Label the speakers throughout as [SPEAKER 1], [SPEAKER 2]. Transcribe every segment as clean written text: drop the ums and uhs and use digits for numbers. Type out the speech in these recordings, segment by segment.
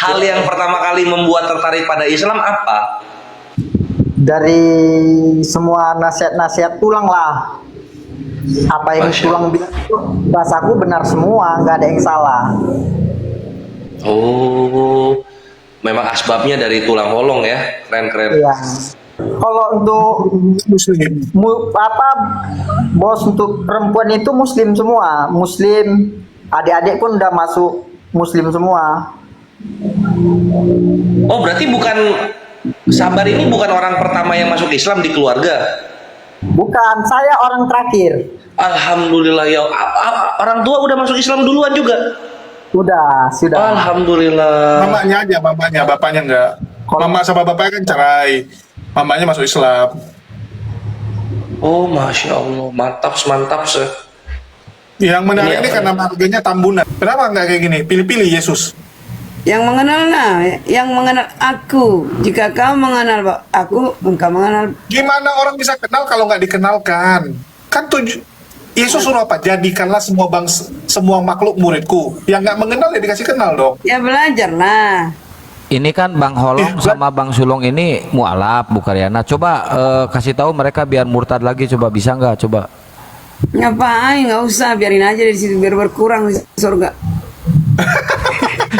[SPEAKER 1] Hal yang pertama kali membuat tertarik pada Islam apa?
[SPEAKER 2] Dari semua nasihat-nasihat tulang lah. Apa yang
[SPEAKER 1] Masya
[SPEAKER 2] tulang bilang itu bahasaku benar semua, nggak ada yang salah.
[SPEAKER 1] Oh, memang asbabnya dari tulang holong ya, keren-keren.
[SPEAKER 2] Iya. Kalau untuk bos untuk perempuan itu muslim semua, muslim. Adik-adik pun udah masuk muslim semua.
[SPEAKER 1] Oh, berarti Sabar ini bukan orang pertama yang masuk Islam di keluarga.
[SPEAKER 2] Bukan, saya orang terakhir.
[SPEAKER 1] Alhamdulillah ya. Orang tua udah masuk Islam duluan juga.
[SPEAKER 2] Sudah.
[SPEAKER 1] Alhamdulillah.
[SPEAKER 3] Mamanya aja, bapaknya enggak. Mama sama bapaknya kan cerai. Mamanya masuk Islam.
[SPEAKER 1] Oh, masya Allah, mantap, mantap sih.
[SPEAKER 3] Yang menarik
[SPEAKER 1] Ini
[SPEAKER 3] ini
[SPEAKER 1] apa
[SPEAKER 3] karena marganya tambunan. Kenapa nggak kayak gini? Pilih-pilih Yesus.
[SPEAKER 4] Yang mengenal aku. Jika kau mengenal aku, engkau mengenal.
[SPEAKER 3] Gimana orang bisa kenal kalau nggak dikenalkan? Kan Yesus suruh apa? Jadikanlah semua makhluk muridku. Yang nggak mengenal ya dikasih kenal dong.
[SPEAKER 4] Ya belajarlah.
[SPEAKER 5] Ini kan Bang Holong sama Bang Sulong ini mualaf Bukaryana. Coba kasih tahu mereka biar murtad lagi, coba bisa nggak? Coba.
[SPEAKER 4] Ngapain? Nggak usah, biarin aja di situ biar berkurang di surga.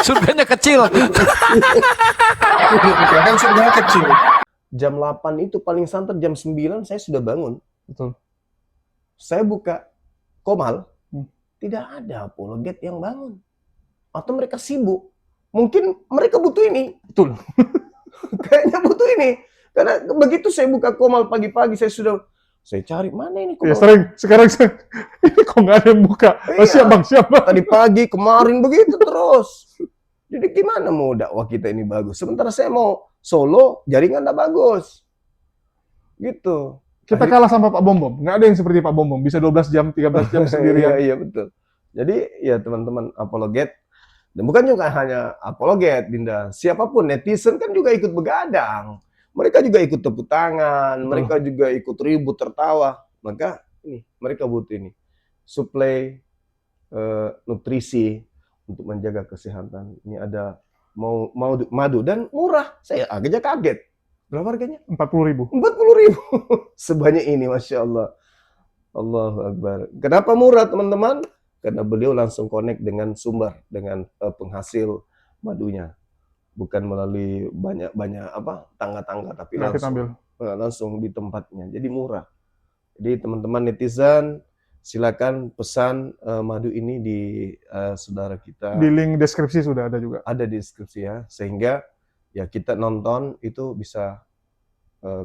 [SPEAKER 5] Surganya kecil.
[SPEAKER 3] Ya kan surganya kecil.
[SPEAKER 6] Jam 8 itu paling santer, jam 9 saya sudah bangun.
[SPEAKER 3] Betul.
[SPEAKER 6] Saya buka Komal, tidak ada apologet yang bangun. Atau mereka sibuk. Mungkin mereka butuh ini.
[SPEAKER 3] Betul.
[SPEAKER 6] Kayaknya butuh ini. Karena begitu saya buka Komal pagi-pagi, saya cari mana ini
[SPEAKER 3] Ya
[SPEAKER 6] Komal.
[SPEAKER 3] sekarang ini kok nggak ada yang buka. Oh,
[SPEAKER 6] Iya.
[SPEAKER 3] siap bang.
[SPEAKER 6] Tadi pagi, kemarin begitu terus. Jadi gimana mau dakwah kita ini bagus? Sementara saya mau solo, jaringan nggak bagus. Gitu.
[SPEAKER 7] Kita kalah sama Pak Bombom. Nggak ada yang seperti Pak Bombom. Bisa 12 jam, 13 jam sendirian.
[SPEAKER 6] Iya, betul. Jadi ya teman-teman apologet, dan bukan juga hanya apologet, Dinda. Siapapun netizen kan juga ikut begadang. Mereka juga ikut tepuk tangan, mereka juga ikut ribut tertawa. Maka ini mereka butuh ini suplai nutrisi untuk menjaga kesehatan. Ini ada madu dan murah. Saya agaknya kaget. Berapa harganya?
[SPEAKER 7] 40.000.
[SPEAKER 6] 40.000. Sebanyak ini, Masya Allah. Allahu Akbar. Kenapa murah, teman-teman? Karena beliau langsung connect dengan sumber, dengan penghasil madunya. Bukan melalui banyak tangga-tangga, tapi langsung di tempatnya. Jadi murah. Jadi teman-teman netizen, silakan pesan madu ini di saudara kita.
[SPEAKER 7] Di link deskripsi sudah ada juga.
[SPEAKER 6] Ada di deskripsi ya, sehingga ya kita nonton itu bisa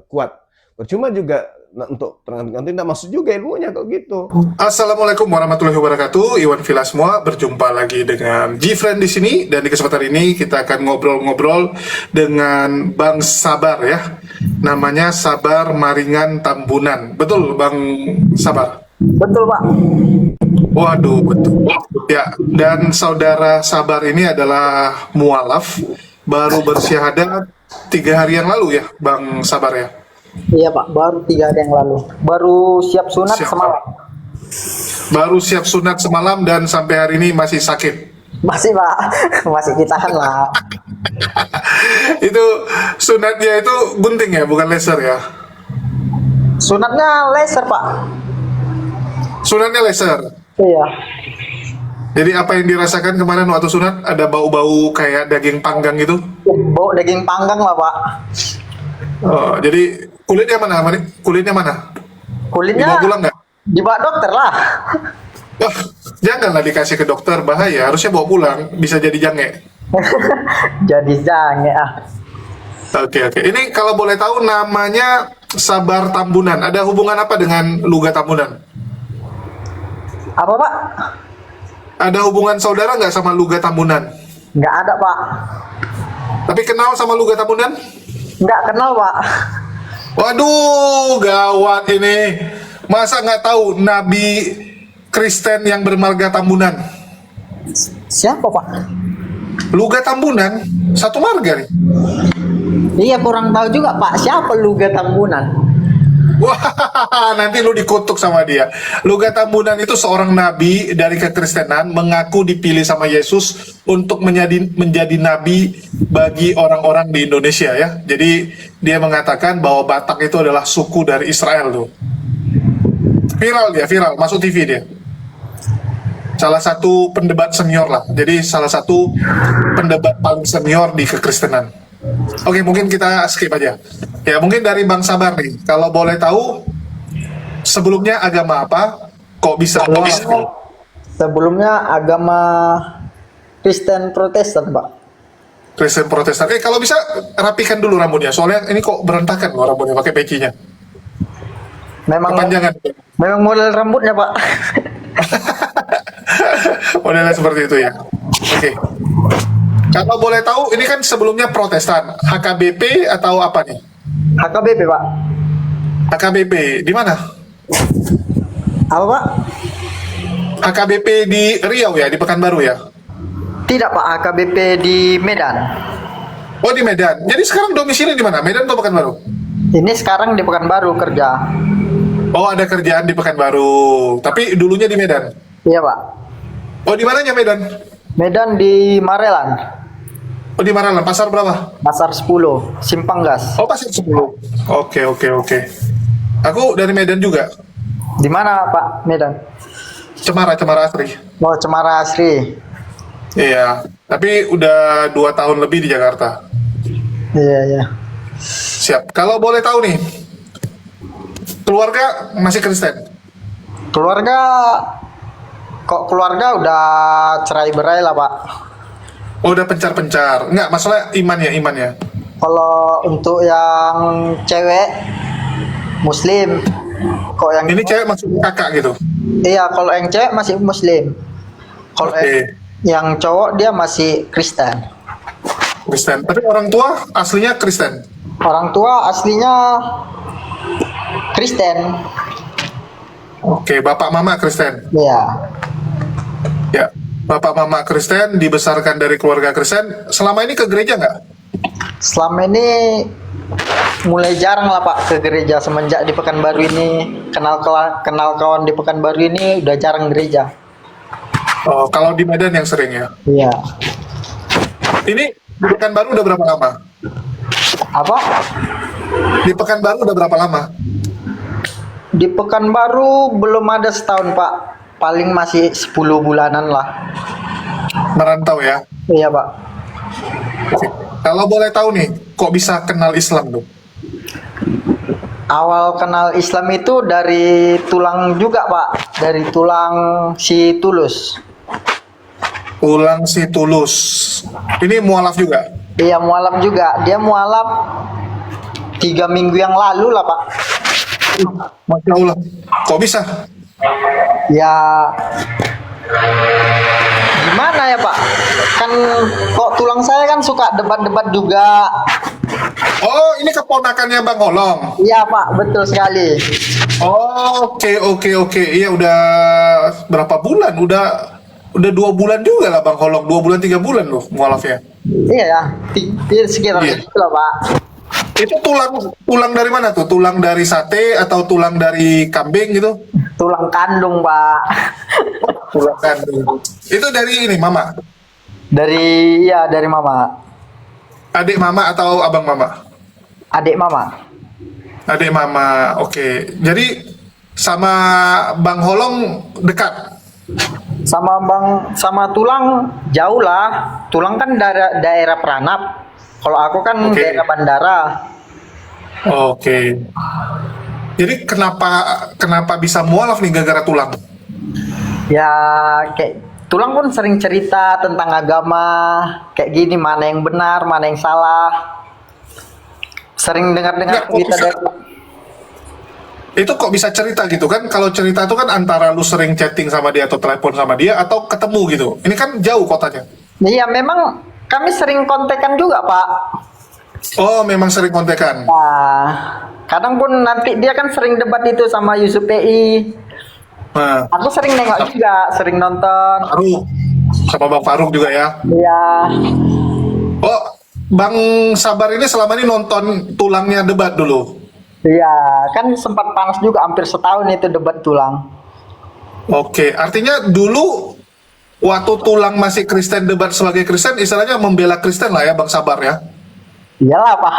[SPEAKER 6] kuat. Percuma juga untuk nanti tidak masuk juga ilmunya kalau gitu.
[SPEAKER 3] Assalamualaikum warahmatullahi wabarakatuh. Iwan Villa semua, berjumpa lagi dengan Gfriend di sini, dan di kesempatan ini kita akan ngobrol-ngobrol dengan Bang Sabar ya. Namanya Sabar Maringan Tambunan. Betul Bang Sabar?
[SPEAKER 2] Betul, Pak.
[SPEAKER 3] Waduh, betul. Ya, dan saudara Sabar ini adalah mualaf, baru bersyahadat 3 hari yang lalu ya, Bang Sabar ya?
[SPEAKER 2] Iya, Pak, baru 3 hari yang lalu. Baru siap sunat
[SPEAKER 3] Siap,
[SPEAKER 2] semalam.
[SPEAKER 3] Baru siap sunat semalam dan sampai hari ini masih sakit.
[SPEAKER 2] Masih, Pak. Masih ditahan lah.
[SPEAKER 3] Itu sunatnya itu gunting ya, bukan laser ya?
[SPEAKER 2] Sunatnya laser, Pak.
[SPEAKER 3] Sunatnya laser.
[SPEAKER 2] Iya.
[SPEAKER 3] Jadi apa yang dirasakan kemarin waktu sunat? Ada bau-bau kayak daging panggang gitu?
[SPEAKER 2] Bau daging panggang lah, Pak.
[SPEAKER 3] Oh, jadi kulitnya mana? Kulitnya mana?
[SPEAKER 2] Kulitnya
[SPEAKER 3] Dibawa pulang nggak?
[SPEAKER 2] dibawa dokter lah.
[SPEAKER 3] Oh, janganlah dikasih ke dokter, bahaya. Harusnya bawa pulang, bisa jadi jange.
[SPEAKER 2] Jadi jange
[SPEAKER 3] Oke. Ini kalau boleh tahu namanya Sabar Tambunan. Ada hubungan apa dengan Luga Tambunan?
[SPEAKER 2] Apa, Pak?
[SPEAKER 3] Ada hubungan saudara nggak sama Luga Tambunan?
[SPEAKER 2] Nggak ada, Pak.
[SPEAKER 3] Tapi kenal sama Luga Tambunan?
[SPEAKER 2] Nggak kenal, Pak.
[SPEAKER 3] Waduh, gawat ini. Masa nggak tahu Nabi Kristen yang bermarga Tambunan?
[SPEAKER 2] Siapa, Pak?
[SPEAKER 3] Luga Tambunan, satu marga nih.
[SPEAKER 2] Iya, kurang tahu juga, Pak. Siapa Luga Tambunan?
[SPEAKER 3] Wah, nanti lu dikutuk sama dia. Luga Tambunan itu seorang nabi dari kekristenan mengaku dipilih sama Yesus untuk menjadi nabi bagi orang-orang di Indonesia ya. Jadi dia mengatakan bahwa Batak itu adalah suku dari Israel tuh. Viral, masuk TV dia. Salah satu pendebat senior lah. Jadi salah satu pendebat paling senior di kekristenan. Oke, mungkin kita skip aja. Ya, mungkin dari Bang Sabar nih. Kalau boleh tahu, sebelumnya agama apa? Kok bisa?
[SPEAKER 2] Sebelumnya agama Kristen Protestan, Pak.
[SPEAKER 3] Kristen Protestan. Kalau bisa rapikan dulu rambutnya. Soalnya ini kok berantakan loh rambutnya pakai pecinya. Kepanjangan.
[SPEAKER 2] Memang model rambutnya, Pak.
[SPEAKER 3] Modelnya seperti itu ya. Oke. Kalau boleh tahu, ini kan sebelumnya Protestan. HKBP atau apa nih?
[SPEAKER 2] HKBP, Pak.
[SPEAKER 3] HKBP di mana?
[SPEAKER 2] Apa, Pak?
[SPEAKER 3] HKBP di Riau ya, di Pekanbaru ya?
[SPEAKER 2] Tidak, Pak. HKBP di Medan.
[SPEAKER 3] Oh, di Medan. Jadi sekarang domisili di mana? Medan atau Pekanbaru?
[SPEAKER 2] Ini sekarang di Pekanbaru kerja.
[SPEAKER 3] Oh, ada kerjaan di Pekanbaru. Tapi dulunya di Medan.
[SPEAKER 2] Iya, Pak.
[SPEAKER 3] Oh, di mananya Medan?
[SPEAKER 2] Medan di Marelan.
[SPEAKER 3] Oh, di Maralan. Pasar berapa?
[SPEAKER 2] Pasar 10, Simpang Gas.
[SPEAKER 3] Oh, pasar 10. Oke. Aku dari Medan juga.
[SPEAKER 2] Di mana, Pak? Medan.
[SPEAKER 3] Cemara Asri.
[SPEAKER 2] Oh, Cemara Asri.
[SPEAKER 3] Iya. Tapi udah 2 tahun lebih di Jakarta.
[SPEAKER 2] Iya.
[SPEAKER 3] Siap. Kalau boleh tahu nih, keluarga masih Kristen?
[SPEAKER 2] Keluarga udah cerai-berai lah, Pak.
[SPEAKER 3] Oh, udah pencar-pencar. Enggak, masalah imannya.
[SPEAKER 2] Kalau untuk yang cewek Muslim. Kok yang
[SPEAKER 3] Ini cewek masuk kakak gitu.
[SPEAKER 2] Iya, kalau yang cewek masih Muslim. Kalau
[SPEAKER 3] Oke.
[SPEAKER 2] yang cowok dia masih Kristen.
[SPEAKER 3] Kristen. Tapi orang tua aslinya Kristen.
[SPEAKER 2] Orang tua aslinya Kristen.
[SPEAKER 3] Oke, bapak mama Kristen.
[SPEAKER 2] Iya.
[SPEAKER 3] Ya, bapak mama Kristen, dibesarkan dari keluarga Kristen. Selama ini ke gereja nggak?
[SPEAKER 2] Selama ini mulai jarang lah, Pak, ke gereja. Semenjak di Pekanbaru ini kenal kawan di Pekanbaru ini udah jarang gereja.
[SPEAKER 3] Oh, kalau di Medan yang sering ya.
[SPEAKER 2] Iya.
[SPEAKER 3] Ini di Pekanbaru udah berapa lama?
[SPEAKER 2] Apa?
[SPEAKER 3] Di Pekanbaru udah berapa lama?
[SPEAKER 2] Di Pekanbaru belum ada setahun, Pak. Paling masih 10 bulanan lah.
[SPEAKER 3] Merantau ya.
[SPEAKER 2] Iya, Pak.
[SPEAKER 3] Oke. Kalau boleh tahu nih, kok bisa kenal Islam tuh?
[SPEAKER 2] Awal kenal Islam itu dari tulang juga, Pak. Dari tulang si Tulus.
[SPEAKER 3] Ulang si Tulus. Ini mualaf juga?
[SPEAKER 2] Iya, mualaf juga. Dia mualaf 3 minggu yang lalu lah, Pak.
[SPEAKER 3] Masya Allah. Kok bisa?
[SPEAKER 2] Ya gimana ya, Pak? Kan kok tulang saya kan suka debat-debat juga.
[SPEAKER 3] Oh, ini keponakannya Bang Holong.
[SPEAKER 2] Iya, Pak, betul sekali.
[SPEAKER 3] Oke. Iya, udah berapa bulan? Udah 2 bulan juga lah Bang Holong. 2 bulan 3 bulan loh mualafnya.
[SPEAKER 2] Iya ya, sekitar
[SPEAKER 3] Iya.
[SPEAKER 2] itu lah, Pak.
[SPEAKER 3] Itu tulang dari mana tuh? Tulang dari sate atau tulang dari kambing gitu?
[SPEAKER 2] Tulang kandung, Pak.
[SPEAKER 3] Tulang kandung. Itu dari ini mama.
[SPEAKER 2] Dari mama.
[SPEAKER 3] Adik mama atau abang mama?
[SPEAKER 2] Adik mama.
[SPEAKER 3] Adik mama. Oke. Jadi sama Bang Holong dekat.
[SPEAKER 2] Sama tulang jauh lah. Tulang kan daerah Pranap. Kalau aku kan
[SPEAKER 3] Oke.
[SPEAKER 2] daerah Bandara.
[SPEAKER 3] Oke. Jadi kenapa bisa mualaf nih gara-gara tulang?
[SPEAKER 2] Ya kayak tulang pun sering cerita tentang agama, kayak gini, mana yang benar, mana yang salah. Sering dengar-dengar
[SPEAKER 3] Nggak, kok
[SPEAKER 2] cerita
[SPEAKER 3] bisa?
[SPEAKER 2] dari
[SPEAKER 3] Itu kok bisa cerita gitu kan? Kalau cerita itu kan antara lu sering chatting sama dia atau telepon sama dia atau ketemu gitu. Ini kan jauh kotanya.
[SPEAKER 2] Iya, memang kami sering kontekan juga, Pak.
[SPEAKER 3] Oh, memang sering kontekan.
[SPEAKER 2] Nah, kadang pun nanti dia kan sering debat itu sama Yusuf PI.
[SPEAKER 3] Nah,
[SPEAKER 2] Aku sering nengok juga, sering nonton.
[SPEAKER 3] Faruk sama Bang Faruk juga ya.
[SPEAKER 2] Iya.
[SPEAKER 3] Oh, Bang Sabar ini selama ini nonton tulangnya debat dulu.
[SPEAKER 2] Iya, kan sempat panas juga hampir setahun itu debat tulang.
[SPEAKER 3] Oke, artinya dulu waktu Tulang masih Kristen, debat sebagai Kristen, istilahnya membela Kristen lah ya Bang Sabar ya.
[SPEAKER 2] Iyalah Pak.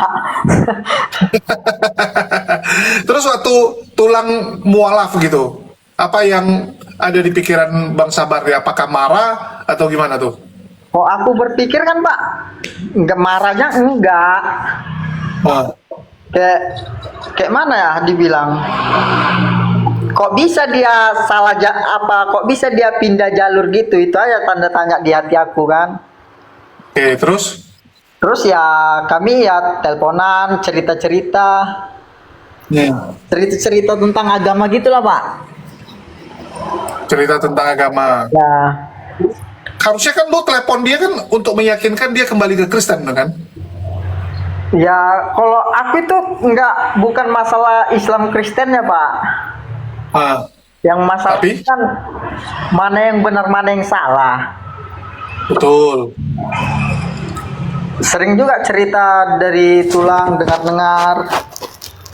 [SPEAKER 3] Terus waktu Tulang mualaf gitu, apa yang ada di pikiran Bang Sabar ya? Apakah marah atau gimana tuh?
[SPEAKER 2] Kok aku berpikir kan Pak, nggak marahnya enggak.
[SPEAKER 3] Oh,
[SPEAKER 2] Kayak mana ya dibilang? Kok bisa dia kok bisa dia pindah jalur gitu? Itu aja tanda tanya di hati aku kan.
[SPEAKER 3] oke, terus?
[SPEAKER 2] Terus ya kami ya teleponan, cerita-cerita tentang agama gitulah Pak.
[SPEAKER 3] Cerita tentang agama.
[SPEAKER 2] Ya,
[SPEAKER 3] Harusnya kan lu telepon dia kan untuk meyakinkan dia kembali ke Kristen kan?
[SPEAKER 2] ya kalau aku itu bukan masalah Islam Kristen ya Pak.
[SPEAKER 3] Ah,
[SPEAKER 2] Yang masalah
[SPEAKER 3] Tapi?
[SPEAKER 2] kan mana yang benar mana yang salah.
[SPEAKER 3] betul.
[SPEAKER 2] Sering juga cerita dari Tulang dengar-dengar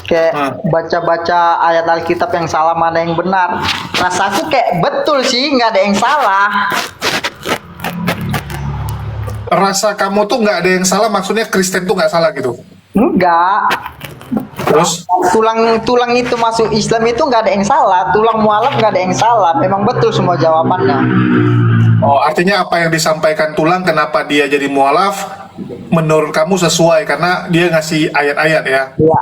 [SPEAKER 2] kayak baca-baca ayat Alkitab yang salah mana yang benar. Rasaku kayak betul sih nggak ada yang salah.
[SPEAKER 3] Rasa kamu tuh nggak ada yang salah, maksudnya Kristen tuh nggak salah gitu.
[SPEAKER 2] Enggak.
[SPEAKER 3] Terus?
[SPEAKER 2] Tulang itu masuk Islam itu nggak ada yang salah. Tulang mualaf nggak ada yang salah. Memang betul semua jawabannya.
[SPEAKER 3] Oh, artinya apa yang disampaikan Tulang, kenapa dia jadi mualaf, menurut kamu sesuai karena dia ngasih ayat-ayat ya?
[SPEAKER 2] Ya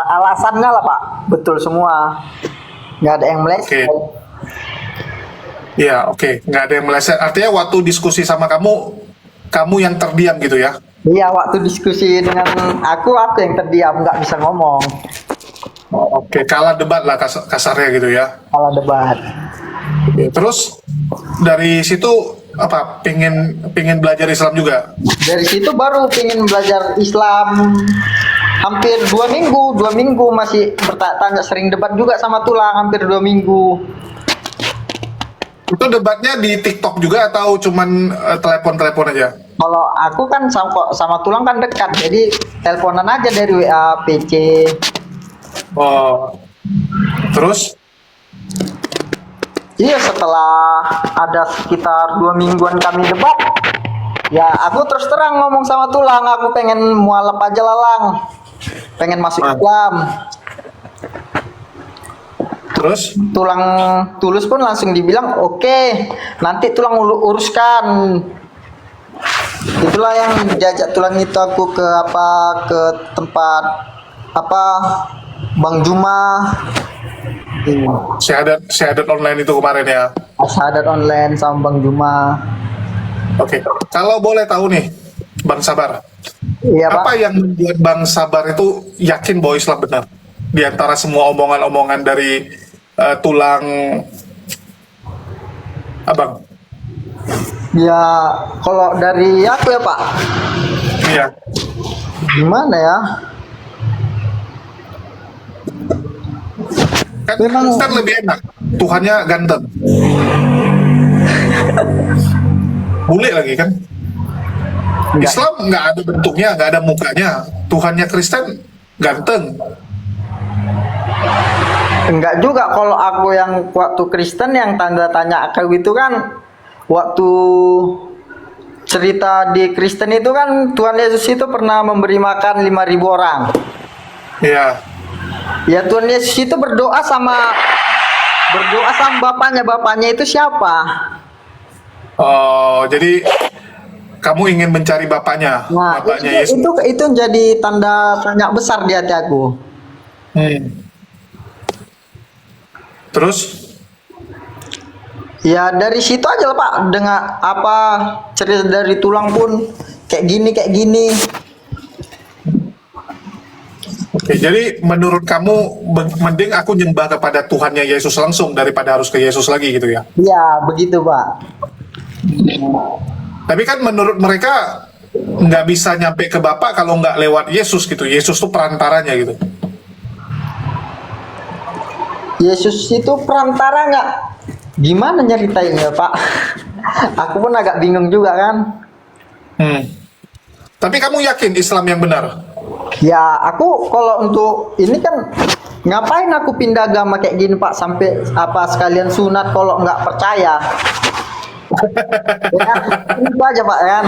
[SPEAKER 2] alasannya lah Pak. Betul semua. Nggak ada yang meleset.
[SPEAKER 3] Oke. Ya, oke. Nggak ada yang meleset. Artinya waktu diskusi sama kamu yang terdiam gitu ya?
[SPEAKER 2] Iya, waktu diskusi dengan aku yang terdiam nggak bisa ngomong.
[SPEAKER 3] Oke, kalah debat lah kasarnya gitu ya.
[SPEAKER 2] Kalau debat.
[SPEAKER 3] Oke, terus dari situ apa? Pingin belajar Islam juga?
[SPEAKER 2] Dari situ baru pengen belajar Islam. Hampir 2 minggu masih bertanya, sering debat juga sama Tulang hampir 2 minggu.
[SPEAKER 3] Itu debatnya di TikTok juga atau cuman telepon-telepon aja?
[SPEAKER 2] Kalau aku kan sama Tulang kan dekat, jadi teleponan aja dari WA, PC.
[SPEAKER 3] Oh, terus?
[SPEAKER 2] Iya, setelah ada sekitar 2 mingguan kami debat, ya aku terus terang ngomong sama Tulang, aku pengen mualaf aja lalang, pengen masuk Islam.
[SPEAKER 3] Terus?
[SPEAKER 2] Tulang Tulus pun langsung dibilang oke, nanti Tulang uruskan. Itulah yang diajak Tulang itu aku ke tempat Bang Juma.
[SPEAKER 3] Syahadat online itu kemarin ya?
[SPEAKER 2] Syahadat online sama Bang Juma.
[SPEAKER 3] Oke, kalau boleh tahu nih, Bang Sabar,
[SPEAKER 2] Iya Pak.
[SPEAKER 3] apa yang membuat Bang Sabar itu yakin bahwa Islam benar? Di antara semua omongan-omongan dari Tulang Abang.
[SPEAKER 2] Ya kalau dari aku ya Pak,
[SPEAKER 3] Iya.
[SPEAKER 2] gimana ya?
[SPEAKER 3] Kan
[SPEAKER 2] Memang-
[SPEAKER 3] Kristen lebih enak, Tuhannya ganteng. Bule lagi kan?
[SPEAKER 2] Enggak.
[SPEAKER 3] Islam nggak ada bentuknya, nggak ada mukanya. Tuhannya Kristen ganteng.
[SPEAKER 2] Enggak juga, kalau aku yang waktu Kristen yang tanda tanya aku itu kan waktu cerita di Kristen itu kan Tuhan Yesus itu pernah memberi makan 5.000 orang.
[SPEAKER 3] Iya.
[SPEAKER 2] Ya Tuhan Yesus itu berdoa sama bapaknya itu siapa?
[SPEAKER 3] Oh, jadi kamu ingin mencari bapaknya,
[SPEAKER 2] Nah,
[SPEAKER 3] bapaknya Yesus.
[SPEAKER 2] itu jadi tanda tanya besar di hati aku.
[SPEAKER 3] Terus?
[SPEAKER 2] Ya dari situ aja lah Pak, dengan cerita dari Tulang pun kayak gini.
[SPEAKER 3] Oke, jadi menurut kamu mending aku nyembah kepada Tuhannya Yesus langsung daripada harus ke Yesus lagi gitu ya?
[SPEAKER 2] Ya begitu Pak.
[SPEAKER 3] Tapi kan menurut mereka nggak bisa nyampe ke Bapa kalau nggak lewat Yesus gitu. Yesus tuh perantaranya gitu.
[SPEAKER 2] Yesus itu perantara nggak? Gimana nyeritainnya Pak? Aku pun agak bingung juga kan.
[SPEAKER 3] Tapi kamu yakin Islam yang benar?
[SPEAKER 2] Ya, aku kalau untuk ini kan ngapain aku pindah agama kayak gini Pak sampai apa sekalian sunat kalau nggak percaya. Ya, itu aja Pak kan.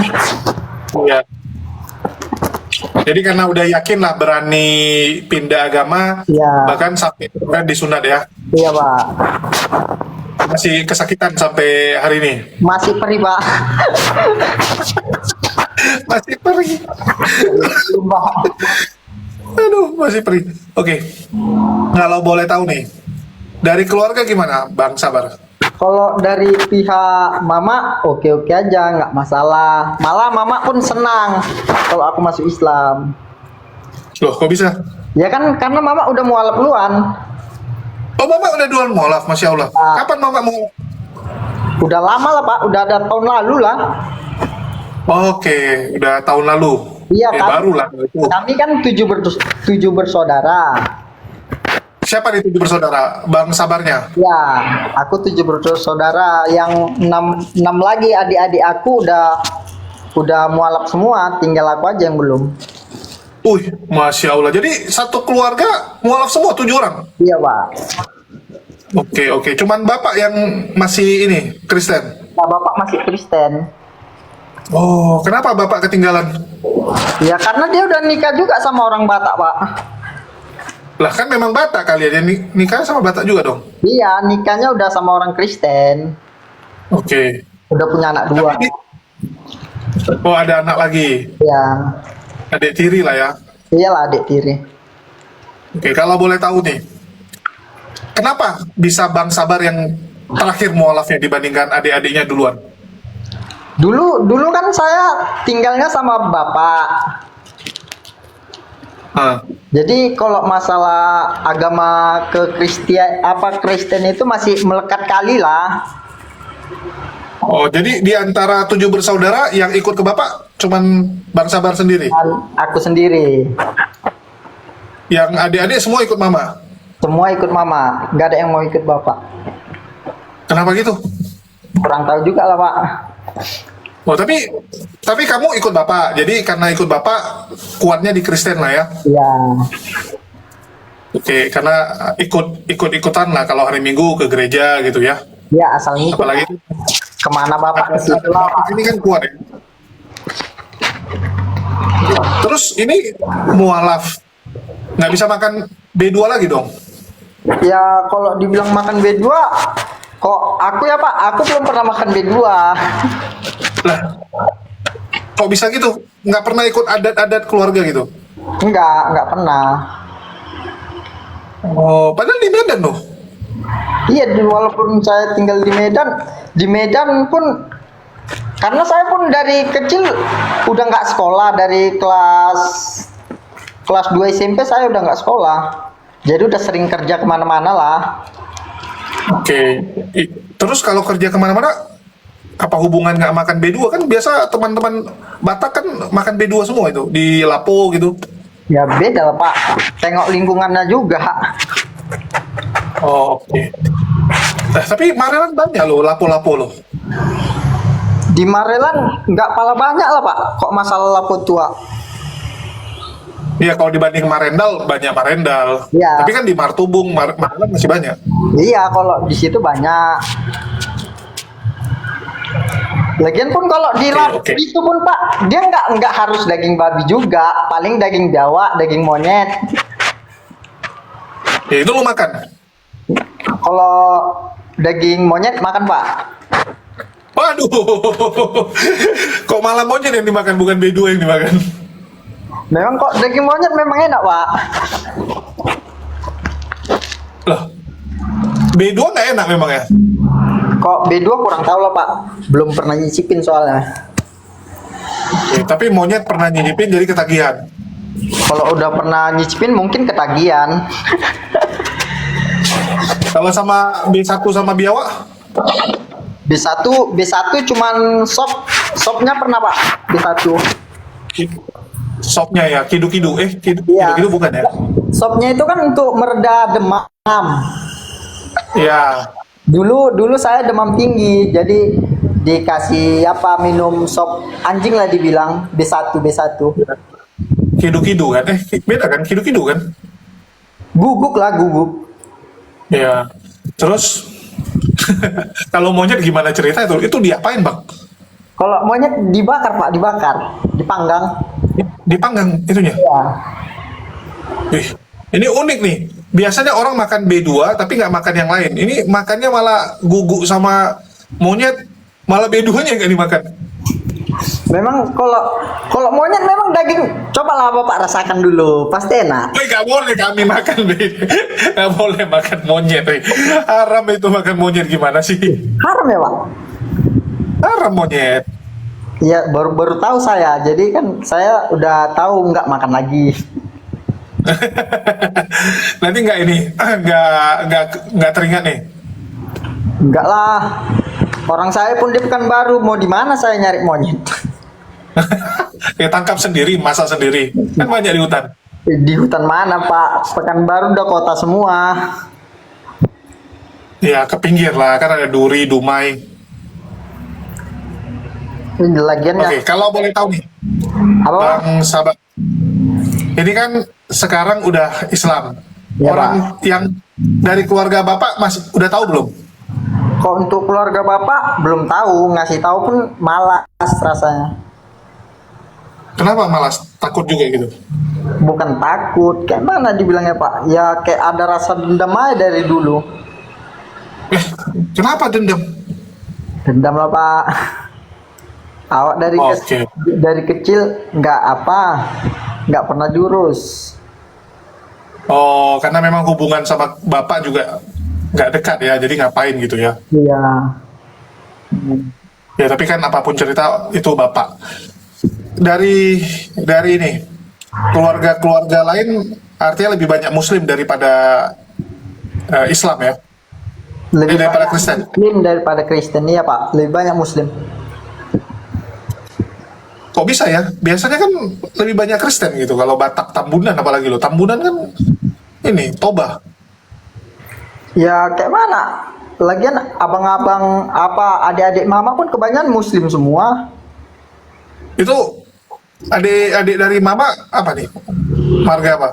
[SPEAKER 3] Iya. Jadi karena udah yakin lah berani pindah agama,
[SPEAKER 2] Iya.
[SPEAKER 3] bahkan sampai kan disunat ya.
[SPEAKER 2] Iya Pak.
[SPEAKER 3] Masih kesakitan sampai hari ini.
[SPEAKER 2] Masih perih Pak.
[SPEAKER 3] Masih perih.
[SPEAKER 2] Sumpah.
[SPEAKER 3] Aduh, masih perih. Oke. Kalau boleh tahu nih, dari keluarga gimana, Bang Sabar?
[SPEAKER 2] Kalau dari pihak mama oke-oke aja, nggak masalah. Malah mama pun senang kalau aku masuk Islam.
[SPEAKER 3] Loh, kok bisa?
[SPEAKER 2] Ya kan karena mama udah mualaf duluan.
[SPEAKER 3] Oh, Mama udah duluan mualaf, Masya Allah. Kapan Mama mau?
[SPEAKER 2] Udah lama lah Pak, udah ada tahun lalu lah.
[SPEAKER 3] Oke, udah tahun lalu.
[SPEAKER 2] Iya kan?
[SPEAKER 3] Baru lah. Itu.
[SPEAKER 2] Kami kan tujuh bersaudara.
[SPEAKER 3] Siapa nih 7 bersaudara? Bang Sabarnya?
[SPEAKER 2] Ya, aku 7 bersaudara, yang enam lagi adik-adik aku udah mualaf semua, tinggal aku aja yang belum.
[SPEAKER 3] Masya Allah. Jadi satu keluarga mualaf semua 7 orang?
[SPEAKER 2] Iya Pak.
[SPEAKER 3] Oke. Cuman Bapak yang masih ini, Kristen?
[SPEAKER 2] Nah, Bapak masih Kristen.
[SPEAKER 3] Oh, kenapa Bapak ketinggalan?
[SPEAKER 2] Ya karena dia udah nikah juga sama orang Batak Pak.
[SPEAKER 3] Lah kan memang Batak kali ya, dia nikah sama Batak juga dong?
[SPEAKER 2] Iya, nikahnya udah sama orang Kristen.
[SPEAKER 3] Oke.
[SPEAKER 2] Udah punya anak 2.
[SPEAKER 3] Oh, ada anak lagi.
[SPEAKER 2] Ya,
[SPEAKER 3] Adik tiri lah ya.
[SPEAKER 2] iyalah adik tiri.
[SPEAKER 3] Oke, kalau boleh tahu nih, kenapa bisa Bang Sabar yang terakhir mualafnya dibandingkan adik-adiknya duluan?
[SPEAKER 2] Dulu kan saya tinggalnya sama bapak. Jadi kalau masalah agama Kristen itu masih melekat kali lah.
[SPEAKER 3] Oh, jadi di antara 7 bersaudara yang ikut ke Bapak cuman Bang Sabar sendiri?
[SPEAKER 2] Dan aku sendiri.
[SPEAKER 3] Yang adik-adik semua ikut Mama?
[SPEAKER 2] Semua ikut mama, nggak ada yang mau ikut bapak.
[SPEAKER 3] Kenapa gitu?
[SPEAKER 2] Kurang tahu juga lah Pak.
[SPEAKER 3] Oh, tapi kamu ikut Bapak. Jadi karena ikut Bapak kuatnya di Kristen lah ya.
[SPEAKER 2] Iya.
[SPEAKER 3] Oke, karena ikut-ikutan lah kalau hari Minggu ke gereja gitu ya.
[SPEAKER 2] Ya asal ngikut.
[SPEAKER 3] Apalagi
[SPEAKER 2] Kemana bapak ke situ lah.
[SPEAKER 3] ini kan kuat ya. Terus ini mualaf nggak bisa makan B2 lagi dong?
[SPEAKER 2] Ya kalau dibilang makan B2, kok aku ya Pak, aku belum pernah makan B2.
[SPEAKER 3] Lah, kok bisa gitu? Nggak pernah ikut adat-adat keluarga gitu?
[SPEAKER 2] Enggak pernah.
[SPEAKER 3] Oh, padahal di Medan loh.
[SPEAKER 2] Iya, walaupun saya tinggal di Medan pun, karena saya pun dari kecil udah nggak sekolah, dari kelas 2 SMP saya udah nggak sekolah. Jadi udah sering kerja kemana-mana lah.
[SPEAKER 3] Oke. Terus kalau kerja kemana-mana, apa hubungan nggak makan B2? Kan biasa teman-teman Batak kan makan B2 semua itu, di Lapo gitu.
[SPEAKER 2] Ya beda lah Pak, tengok lingkungannya juga.
[SPEAKER 3] Oh, oke. Tapi Marelan banyak loh, Lapo-Lapo loh.
[SPEAKER 2] Di Marelan nggak pala banyak lah Pak, kok masalah lapo tua.
[SPEAKER 3] Iya, kalau dibanding Marendal, banyak Marendal.
[SPEAKER 2] Iya.
[SPEAKER 3] Tapi kan di Martubung, Marelan masih banyak.
[SPEAKER 2] Iya, kalau di situ banyak. Lagian pun kalau di Lapo
[SPEAKER 3] Oke.
[SPEAKER 2] itu pun Pak, dia nggak harus daging babi juga, paling daging Jawa, daging monyet.
[SPEAKER 3] Ya, itu lu makan.
[SPEAKER 2] Kalau daging monyet makan Pak.
[SPEAKER 3] Waduh, kok malah monyet yang dimakan, bukan B2 yang dimakan?
[SPEAKER 2] Memang kok daging monyet memang enak Pak.
[SPEAKER 3] Loh, B2 nggak enak memang ya?
[SPEAKER 2] Kok B2 kurang tahu lah Pak, belum pernah nyicipin soalnya.
[SPEAKER 3] Tapi monyet pernah nyicipin jadi ketagihan.
[SPEAKER 2] Kalau udah pernah nyicipin mungkin ketagihan.
[SPEAKER 3] Kalau sama B1 sama biawak?
[SPEAKER 2] B1 cuman sopnya pernah Pak, B1.
[SPEAKER 3] Sopnya ya, kidu-kidu.
[SPEAKER 2] Iya.
[SPEAKER 3] Kidu-kidu bukan ya?
[SPEAKER 2] Sopnya itu kan untuk mereda demam.
[SPEAKER 3] Iya.
[SPEAKER 2] Dulu saya demam tinggi, jadi dikasih minum sop anjing lah dibilang B1.
[SPEAKER 3] Kidu-kidu kan? Beda kan? Kidu-kidu kan?
[SPEAKER 2] Guguk lah, guguk.
[SPEAKER 3] Ya. Terus kalau monyet gimana cerita itu? Itu diapain, Bang?
[SPEAKER 2] Kalau monyet dibakar Pak, dibakar, dipanggang.
[SPEAKER 3] Dipanggang itunya.
[SPEAKER 2] Ya.
[SPEAKER 3] Wih, ini unik nih. Biasanya orang makan B2 tapi nggak makan yang lain. Ini makannya malah guguk sama monyet, malah B2-nya nggak dimakan.
[SPEAKER 2] Memang kalau monyet memang daging, cobalah Bapak rasakan dulu, pasti enak.
[SPEAKER 3] Wih, nggak boleh kami makan nggak boleh makan monyet. Haram itu makan monyet, gimana sih?
[SPEAKER 2] Haram ya Pak?
[SPEAKER 3] Haram monyet.
[SPEAKER 2] Iya, baru tahu saya. Jadi kan saya udah tahu nggak makan lagi.
[SPEAKER 3] Nanti nggak ini, nggak teringat nih.
[SPEAKER 2] Enggak lah. Orang saya pun di Pekanbaru, mau di mana saya nyari monyet?
[SPEAKER 3] Ya tangkap sendiri, masak sendiri. Kan banyak di hutan.
[SPEAKER 2] Di hutan mana Pak? Pekanbaru udah kota semua.
[SPEAKER 3] Ya ke pinggir lah, kan ada duri, dumai.
[SPEAKER 2] Ini lagiannya.
[SPEAKER 3] Oke, kalau boleh tahu nih,
[SPEAKER 2] Apa Pak?
[SPEAKER 3] Bang Sabar. Ini kan sekarang udah Islam.
[SPEAKER 2] Ya,
[SPEAKER 3] Orang yang dari keluarga Bapak masih udah tahu belum?
[SPEAKER 2] Kok untuk keluarga Bapak belum tahu, ngasih tahu pun malas rasanya.
[SPEAKER 3] Kenapa malas? Takut juga gitu?
[SPEAKER 2] Bukan takut, kayak mana dibilangnya Pak? Ya kayak ada rasa dendam aja dari dulu.
[SPEAKER 3] Kenapa dendam?
[SPEAKER 2] Dendam lah Pak. Awak
[SPEAKER 3] Oke.
[SPEAKER 2] dari kecil nggak pernah diurus.
[SPEAKER 3] Oh, karena memang hubungan sama Bapak juga nggak dekat ya, jadi ngapain gitu ya?
[SPEAKER 2] Iya.
[SPEAKER 3] Ya, tapi kan apapun cerita itu Bapak. Dari ini, keluarga-keluarga lain artinya lebih banyak Muslim daripada Islam ya? Daripada
[SPEAKER 2] banyak
[SPEAKER 3] Kristen.
[SPEAKER 2] Muslim daripada Kristen, iya Pak. Lebih banyak Muslim.
[SPEAKER 3] Kok bisa ya? Biasanya kan lebih banyak Kristen gitu. Kalau Batak Tambunan apalagi lo. Tambunan kan ini Toba.
[SPEAKER 2] Ya kayak mana? Lagian abang-abang apa adik-adik mama pun kebanyakan Muslim semua.
[SPEAKER 3] Itu adik-adik dari Mama apa nih? Marga apa?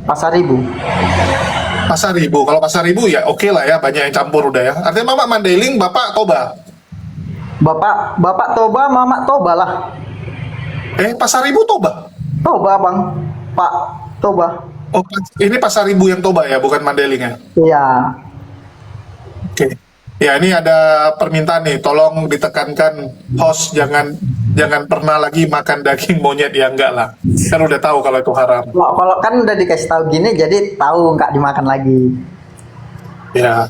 [SPEAKER 2] Pasar Ibu.
[SPEAKER 3] Pasar Ibu. Kalau Pasar Ibu ya oke lah ya, banyak yang campur udah ya. Artinya Mama Mandailing, Bapak Toba.
[SPEAKER 2] Bapak Toba, mama Toba lah.
[SPEAKER 3] Pasar Ibu Toba.
[SPEAKER 2] Toba Bang. Pak Toba.
[SPEAKER 3] Oh, ini Pasar Ibu yang Toba ya, bukan Mandailing ya?
[SPEAKER 2] Iya.
[SPEAKER 3] Oke. Ya, ini ada permintaan nih, tolong ditekankan host jangan pernah lagi makan daging monyet, ya enggak lah. Kan udah tahu kalau itu haram.
[SPEAKER 2] Kalau kan udah dikasih tahu gini, jadi tahu nggak dimakan lagi.
[SPEAKER 3] Ya,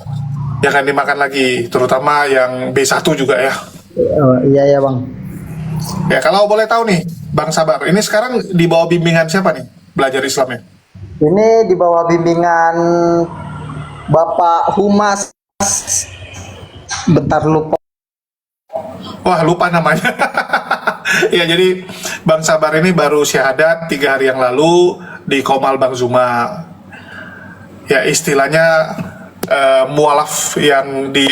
[SPEAKER 3] jangan dimakan lagi, terutama yang B1 juga ya.
[SPEAKER 2] Oh, iya ya Bang.
[SPEAKER 3] Ya, kalau boleh tahu nih, Bang Sabar, ini sekarang di bawah bimbingan siapa nih belajar Islamnya?
[SPEAKER 2] Ini di bawah bimbingan Bapak Humas. Bentar lupa.
[SPEAKER 3] Wah, lupa namanya. Ya, jadi Bang Sabar ini baru syahadat 3 hari yang lalu di Komal Bang Zuma. Ya, istilahnya mualaf yang di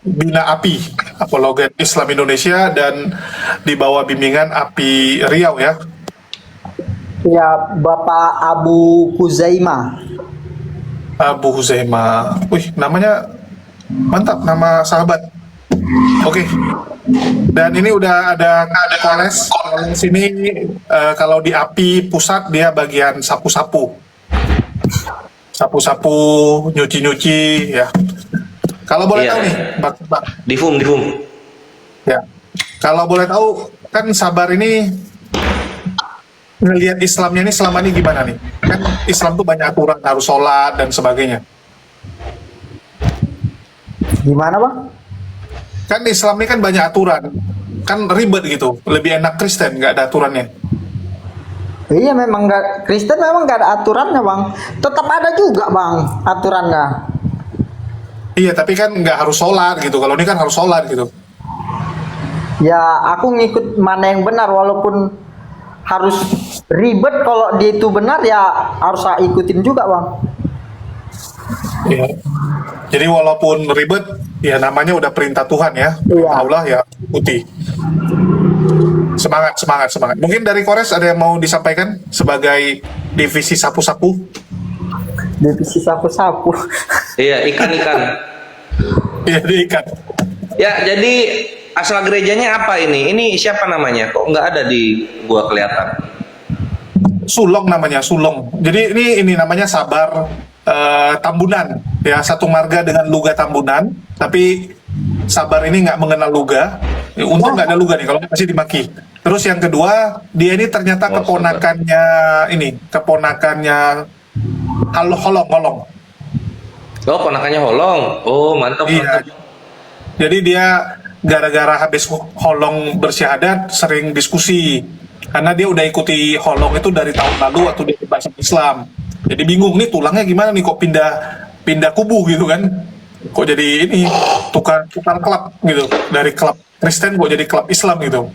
[SPEAKER 3] Bina API, Apologet Islam Indonesia, dan di bawah bimbingan API Riau ya.
[SPEAKER 2] Ya, Bapak Abu Huzaima.
[SPEAKER 3] Abu Huzaima. Wih, namanya mantap, nama sahabat. Oke. Dan ini udah ada Koles. Koles ini kalau di API pusat dia bagian sapu-sapu. Sapu-sapu, nyuci-nyuci ya. Kalau boleh
[SPEAKER 1] Iya.
[SPEAKER 3] tahu nih, Bang.
[SPEAKER 1] Difum.
[SPEAKER 3] Ya. Kalau boleh tahu, kan Sabar ini ngelihat Islamnya ini selama ini gimana nih? Kan Islam tuh banyak aturan, harus sholat dan sebagainya.
[SPEAKER 2] Gimana Bang?
[SPEAKER 3] Kan Islam ini kan banyak aturan, kan ribet gitu. Lebih enak Kristen, nggak ada aturannya.
[SPEAKER 2] Iya memang nggak, Kristen memang nggak ada aturannya Bang. Tetap ada juga Bang aturannya.
[SPEAKER 3] Iya, tapi kan nggak harus sholat gitu. Kalau ini kan harus sholat gitu.
[SPEAKER 2] Ya aku ngikut mana yang benar, walaupun harus ribet, kalau dia itu benar ya harus saya ikutin juga Bang.
[SPEAKER 3] Iya. Jadi walaupun ribet, ya namanya udah perintah Tuhan ya.
[SPEAKER 2] Iya.
[SPEAKER 3] Allah ya ikuti. Semangat, semangat, semangat. Mungkin dari Kores ada yang mau disampaikan sebagai divisi sapu-sapu?
[SPEAKER 2] Divisi sapu-sapu.
[SPEAKER 1] Iya, ikan-ikan.
[SPEAKER 3] Iya, diikat.
[SPEAKER 1] Ya, jadi asal gerejanya apa ini? Ini siapa namanya? Kok nggak ada di gua kelihatan?
[SPEAKER 3] Sulong namanya, Sulong. Jadi ini namanya Sabar Tambunan. Ya, satu marga dengan Luga Tambunan. Tapi Sabar ini nggak mengenal Luga. Ya, untung nggak ada Luga nih, kalau nggak pasti dimaki. Terus yang kedua, dia ini ternyata
[SPEAKER 1] Oh,
[SPEAKER 3] keponakannya Holong.
[SPEAKER 1] Oh, ponakannya Holong. Oh, mantap,
[SPEAKER 3] Iya.
[SPEAKER 1] mantap.
[SPEAKER 3] Jadi dia gara-gara habis Holong bersyahadat sering diskusi. Karena dia udah ikuti Holong itu dari tahun lalu waktu dia masuk Islam. Jadi bingung nih tulangnya gimana nih kok pindah kubu gitu kan. Kok jadi ini tukar klub gitu. Dari klub Kristen kok jadi klub Islam gitu.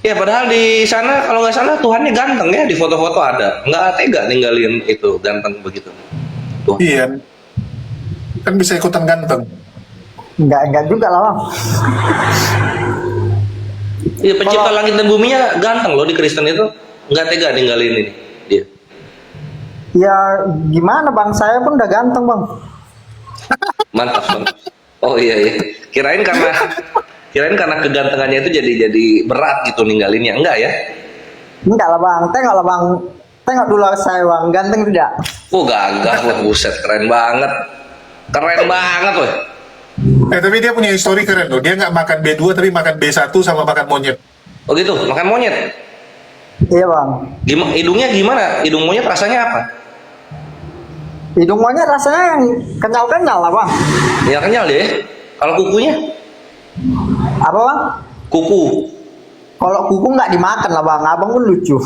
[SPEAKER 1] Ya, padahal di sana kalau nggak salah Tuhannya ganteng ya, di foto-foto ada. Nggak tega ninggalin itu ganteng begitu. Tuh.
[SPEAKER 3] Iya. Kan bisa ikutan ganteng.
[SPEAKER 2] Enggak juga lah bang.
[SPEAKER 1] Iya, pencipta langit dan buminya ganteng loh di Kristen itu. Nggak tega ninggalin ini. Dia.
[SPEAKER 2] Ya gimana bang, saya pun udah ganteng bang.
[SPEAKER 1] Mantap, mantap. Oh iya, iya. Kirain karena kegantengannya itu jadi berat gitu ninggalinnya. Enggak ya?
[SPEAKER 2] Enggak lah bang, tengok lah bang. Tengok dulu saya bang, ganteng tidak?
[SPEAKER 1] Oh, gagah loh, buset, keren banget. Keren banget loh.
[SPEAKER 3] Tapi dia punya histori keren loh. Dia nggak makan B2 tapi makan B1 sama makan monyet.
[SPEAKER 1] Oh gitu, makan monyet.
[SPEAKER 2] Iya bang.
[SPEAKER 1] Hidungnya gimana? Hidung monyet rasanya apa?
[SPEAKER 2] Hidung monyet rasanya yang kenyal-kenyal lah bang.
[SPEAKER 1] Ya kenyal deh. Kalau kukunya?
[SPEAKER 2] Apa bang?
[SPEAKER 1] Kuku.
[SPEAKER 2] Kalau kuku nggak dimakan lah bang, abang pun lucu.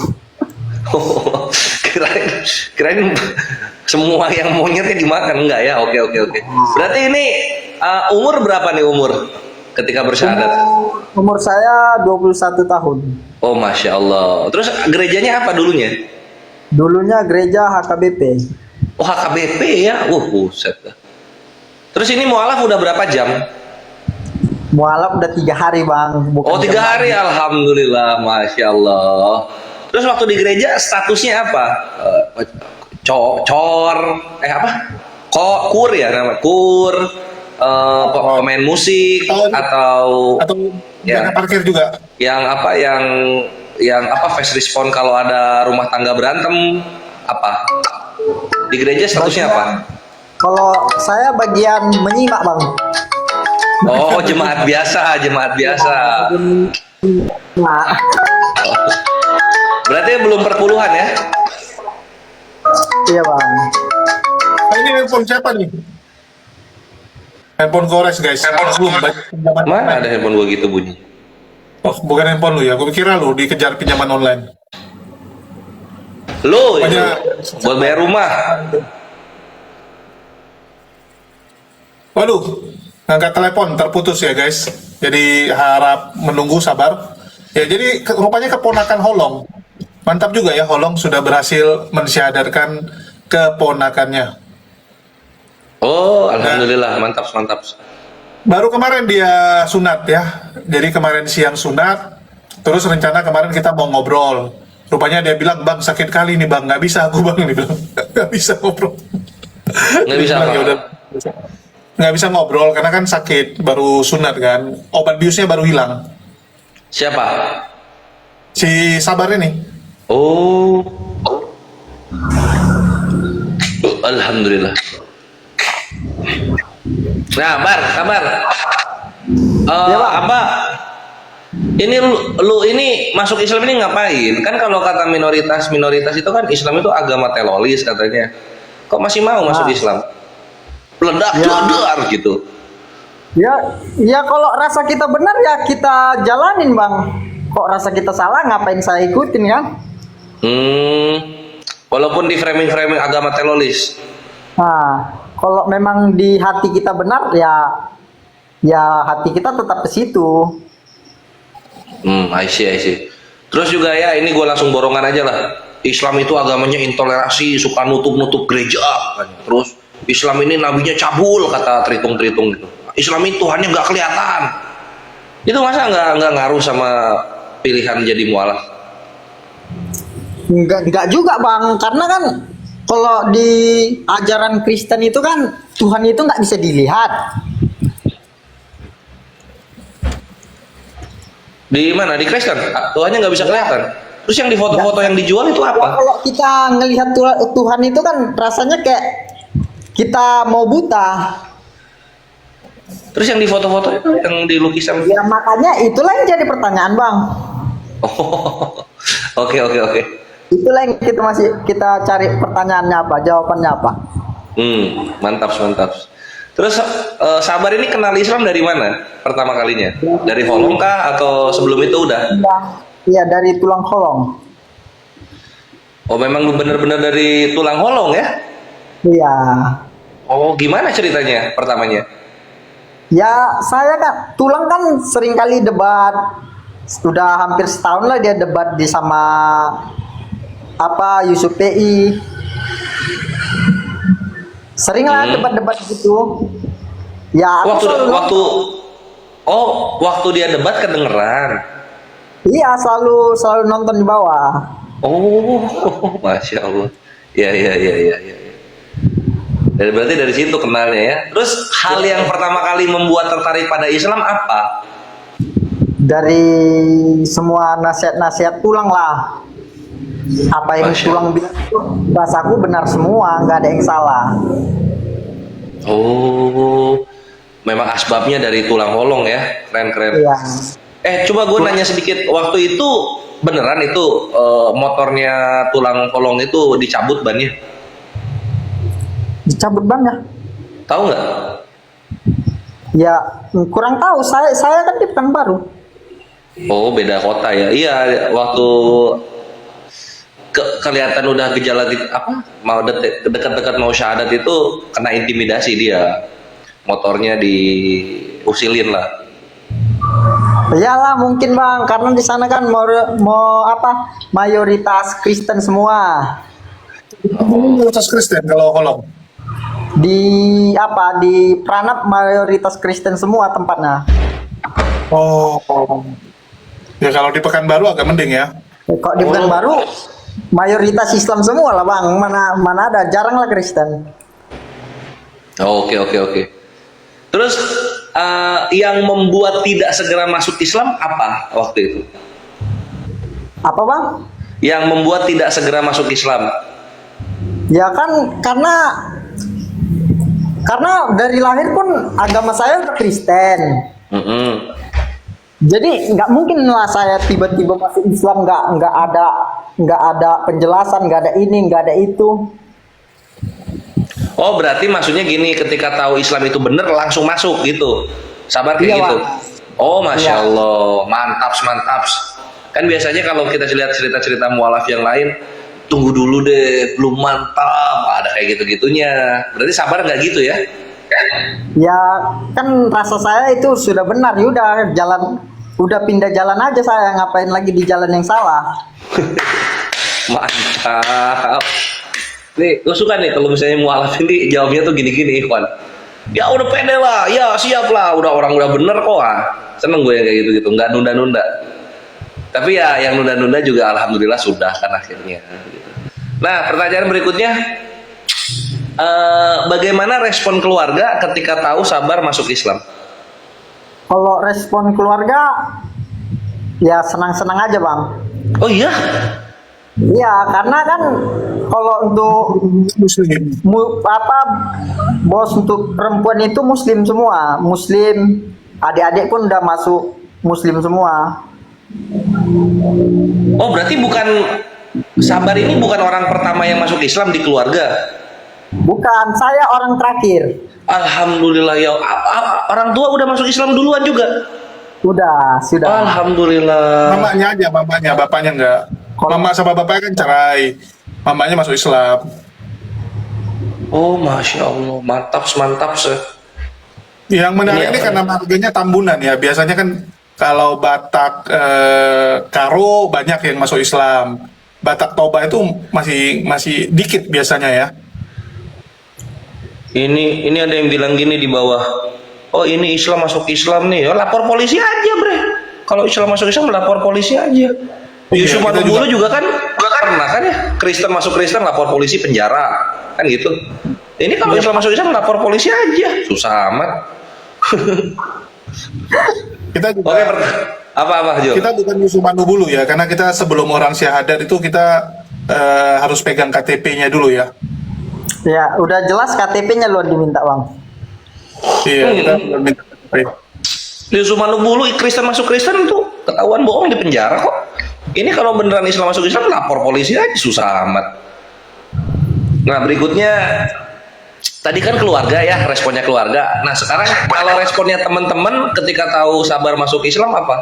[SPEAKER 1] Oh, kirain semua yang monyetnya dimakan. Enggak ya? Oke. Berarti ini umur berapa nih umur ketika bersyahadat?
[SPEAKER 2] Umur saya 21 tahun.
[SPEAKER 1] Oh, Masya Allah. Terus gerejanya apa dulunya?
[SPEAKER 2] Dulunya gereja HKBP.
[SPEAKER 1] Oh, HKBP ya? Buset. Terus ini mualaf udah berapa jam?
[SPEAKER 2] Mualaf udah 3 hari bang. Bukan
[SPEAKER 1] Oh, 3
[SPEAKER 2] jam
[SPEAKER 1] hari.
[SPEAKER 2] lagi.
[SPEAKER 1] Alhamdulillah. Masya Allah. Terus waktu di gereja statusnya apa? Kur ya nama? Kur, pemain musik, atau ya,
[SPEAKER 3] jangan parkir juga.
[SPEAKER 1] yang apa fast respon kalau ada rumah tangga berantem, apa? Di gereja statusnya apa?
[SPEAKER 2] Kalau saya bagian menyimak bang.
[SPEAKER 1] Oh, jemaat biasa.
[SPEAKER 2] Nah,
[SPEAKER 1] Berarti belum perpuluhan ya?
[SPEAKER 2] iya bang.
[SPEAKER 3] Ini handphone siapa nih? Handphone Kores guys. Pinjaman
[SPEAKER 1] Mana
[SPEAKER 3] online.
[SPEAKER 1] ada handphone gua gitu bunyi?
[SPEAKER 3] Oh, bukan handphone lu ya. Gue kira lu dikejar pinjaman online.
[SPEAKER 1] Lo
[SPEAKER 3] Banyak-
[SPEAKER 1] buat bayar rumah.
[SPEAKER 3] Waduh, ngangkat telepon terputus ya guys. Jadi harap menunggu, sabar. Ya jadi rupanya keponakan Holong. Mantap juga ya, Holong sudah berhasil mensyahadatkan keponakannya.
[SPEAKER 1] Oh, alhamdulillah, mantap.
[SPEAKER 3] Baru kemarin dia sunat ya. Jadi kemarin siang sunat. Terus rencana kemarin kita mau ngobrol. Rupanya dia bilang, bang sakit kali nih bang, nggak bisa aku bang. Dia bilang, nggak bisa ngobrol.
[SPEAKER 1] Nggak bisa
[SPEAKER 3] Dia bilang,
[SPEAKER 1] apa?
[SPEAKER 3] "Ya udah." Nggak bisa ngobrol karena kan sakit, baru sunat kan. Obat biusnya baru hilang.
[SPEAKER 1] Siapa?
[SPEAKER 3] Si Sabar ini.
[SPEAKER 1] Oh. Alhamdulillah. Nah, sabar.
[SPEAKER 2] Iya, Pak.
[SPEAKER 1] Apa? Ini lu ini masuk Islam ini ngapain? Kan kalau kata minoritas itu kan Islam itu agama teroris katanya. Kok masih mau masuk Islam? Meledak, jedar gitu.
[SPEAKER 2] Ya kalau rasa kita benar ya kita jalanin bang. Kok rasa kita salah ngapain saya ikutin kan?
[SPEAKER 1] Walaupun di framing agama teroris.
[SPEAKER 2] Nah, kalau memang di hati kita benar ya hati kita tetap ke situ.
[SPEAKER 1] I see. Terus juga ya, ini gue langsung borongan aja lah. Islam itu agamanya intoleransi, suka nutup gereja. Terus Islam ini nabinya cabul, kata Tritung gitu. Islam ini Tuhannya nggak kelihatan. Itu masa nggak ngaruh sama pilihan jadi mualaf?
[SPEAKER 2] Enggak juga bang, karena kan kalau di ajaran Kristen itu kan Tuhan itu nggak bisa dilihat.
[SPEAKER 1] Di mana? Di Kristen? Tuhannya nggak bisa kelihatan. Terus yang di foto-foto yang dijual itu
[SPEAKER 2] Ya,
[SPEAKER 1] apa?
[SPEAKER 2] kalau kita ngelihat Tuhan itu kan rasanya kayak kita mau buta.
[SPEAKER 1] Terus yang di foto-foto itu yang di lukisan?
[SPEAKER 2] Ya makanya itulah yang jadi pertanyaan bang.
[SPEAKER 1] Oh, oke oke oke.
[SPEAKER 2] Itulah yang kita cari pertanyaannya apa, jawabannya apa.
[SPEAKER 1] Mantap mantap. Terus Sabar ini kenal Islam dari mana pertama kalinya? Dari Holong kah atau sebelum itu udah?
[SPEAKER 2] Iya dari tulang holong.
[SPEAKER 1] Oh memang benar-benar dari tulang holong ya?
[SPEAKER 2] Iya.
[SPEAKER 1] Oh gimana ceritanya pertamanya?
[SPEAKER 2] Ya saya kan tulang kan sering kali debat. Sudah hampir setahun lah dia debat di sama apa Yusuf PI. Sering lah debat-debat gitu. Ya aku selalu
[SPEAKER 1] waktu dia debat kedengeran.
[SPEAKER 2] iya selalu nonton di bawah.
[SPEAKER 1] Oh, masya Allah. Ya. Dan berarti dari situ kenalnya ya. Terus hal yang pertama kali membuat tertarik pada Islam apa?
[SPEAKER 2] Dari semua nasihat-nasihat tulang lah. Apa yang
[SPEAKER 1] Masya
[SPEAKER 2] tulang bilang itu bahasaku benar semua, nggak ada yang salah.
[SPEAKER 1] Oh, memang asbabnya dari tulang holong ya, keren.
[SPEAKER 2] Iya.
[SPEAKER 1] Coba gue nanya sedikit, waktu itu beneran itu motornya tulang holong itu dicabut bannya?
[SPEAKER 2] Dicabut bannya.
[SPEAKER 1] Tahu nggak?
[SPEAKER 2] Ya kurang tahu. Saya kan di Pekanbaru.
[SPEAKER 1] Oh, beda kota ya. Iya, waktu kelihatan udah gejala mau dekat-dekat mau syahadat itu kena intimidasi dia, motornya diusilin lah.
[SPEAKER 2] Iyalah mungkin bang, karena di sana kan mau apa mayoritas Kristen semua.
[SPEAKER 3] Mayoritas Kristen kalau Holong.
[SPEAKER 2] Di Pranap mayoritas Kristen semua tempatnya.
[SPEAKER 3] Oh. Ya kalau di Pekanbaru agak mending ya.
[SPEAKER 2] Kok di Pekanbaru mayoritas Islam semua lah bang. Mana ada, jarang lah Kristen.
[SPEAKER 1] Oke. Terus yang membuat tidak segera masuk Islam apa waktu itu?
[SPEAKER 2] Apa bang?
[SPEAKER 1] Yang membuat tidak segera masuk Islam?
[SPEAKER 2] Ya kan karena dari lahir pun agama saya udah Kristen. Jadi nggak mungkin lah saya tiba-tiba masuk Islam nggak ada penjelasan, nggak ada ini, nggak ada itu.
[SPEAKER 1] Oh berarti maksudnya gini, ketika tahu Islam itu bener langsung masuk gitu, Sabar kayak
[SPEAKER 2] Iya,
[SPEAKER 1] gitu?
[SPEAKER 2] Pak.
[SPEAKER 1] Oh masya
[SPEAKER 2] Iya.
[SPEAKER 1] Allah, mantap. Kan biasanya kalau kita lihat cerita-cerita mualaf yang lain, tunggu dulu deh, belum mantap, ada kayak gitu-gitunya. Berarti Sabar nggak gitu ya?
[SPEAKER 2] Ya kan rasa saya itu sudah benar, udah pindah jalan aja, saya ngapain lagi di jalan yang salah.
[SPEAKER 1] Mantap. Nih, gue suka nih kalau misalnya mualaf ini jawabnya tuh gini-gini, Ikhwan. Ya udah pede lah, ya siap lah, orang udah bener kok. Seneng gue yang kayak gitu-gitu, nggak nunda-nunda. Tapi ya yang nunda-nunda juga alhamdulillah sudah kan akhirnya. Gitu. Nah pertanyaan berikutnya, bagaimana respon keluarga ketika tahu Sabar masuk Islam?
[SPEAKER 2] Kalau respon keluarga, ya senang-senang aja bang.
[SPEAKER 1] Oh iya?
[SPEAKER 2] Iya, karena kan kalau untuk
[SPEAKER 3] Muslim.
[SPEAKER 2] bos untuk perempuan itu Muslim semua, Muslim, adik-adik pun udah masuk Muslim semua.
[SPEAKER 1] Oh berarti Sabar ini bukan orang pertama yang masuk Islam di keluarga?
[SPEAKER 2] Bukan, saya orang terakhir.
[SPEAKER 1] Alhamdulillah ya. Orang tua udah masuk Islam duluan juga?
[SPEAKER 2] Sudah.
[SPEAKER 1] Alhamdulillah.
[SPEAKER 3] Mamanya, bapaknya enggak. Mama sama bapaknya kan cerai. Mamanya masuk Islam.
[SPEAKER 1] Oh masya Allah, mantap.
[SPEAKER 3] Yang menarik
[SPEAKER 1] Ini
[SPEAKER 3] ini
[SPEAKER 1] apa
[SPEAKER 3] karena marganya tambunan ya. Biasanya kan kalau Batak Karo banyak yang masuk Islam. Batak Toba itu masih dikit biasanya ya.
[SPEAKER 1] Ini ada yang bilang gini di bawah. oh ini Islam masuk Islam nih, oh, lapor polisi aja bre. Kalau Islam masuk Islam lapor polisi aja. Yusuf
[SPEAKER 3] kita
[SPEAKER 1] Manubulu juga kan pernah kan ya, Kristen masuk Kristen lapor polisi penjara kan gitu. Ini kalau Islam masuk Islam lapor polisi aja, susah amat.
[SPEAKER 3] Kita juga
[SPEAKER 1] Oke, apa Jo?
[SPEAKER 3] kita bukan Yusuf Manubulu ya, karena kita sebelum orang syahadat itu kita harus pegang KTP-nya dulu ya.
[SPEAKER 2] Ya, udah jelas KTP-nya lo diminta, Bang.
[SPEAKER 3] Iya, kita belum minta KTP.
[SPEAKER 1] Yusuf Manubulu Kristen masuk Kristen itu ketahuan bohong di penjara kok. Ini kalau beneran Islam masuk Islam lapor polisi aja, susah amat. Nah berikutnya tadi kan keluarga ya, responnya keluarga. Nah sekarang kalau responnya teman-teman ketika tahu Sabar masuk Islam apa?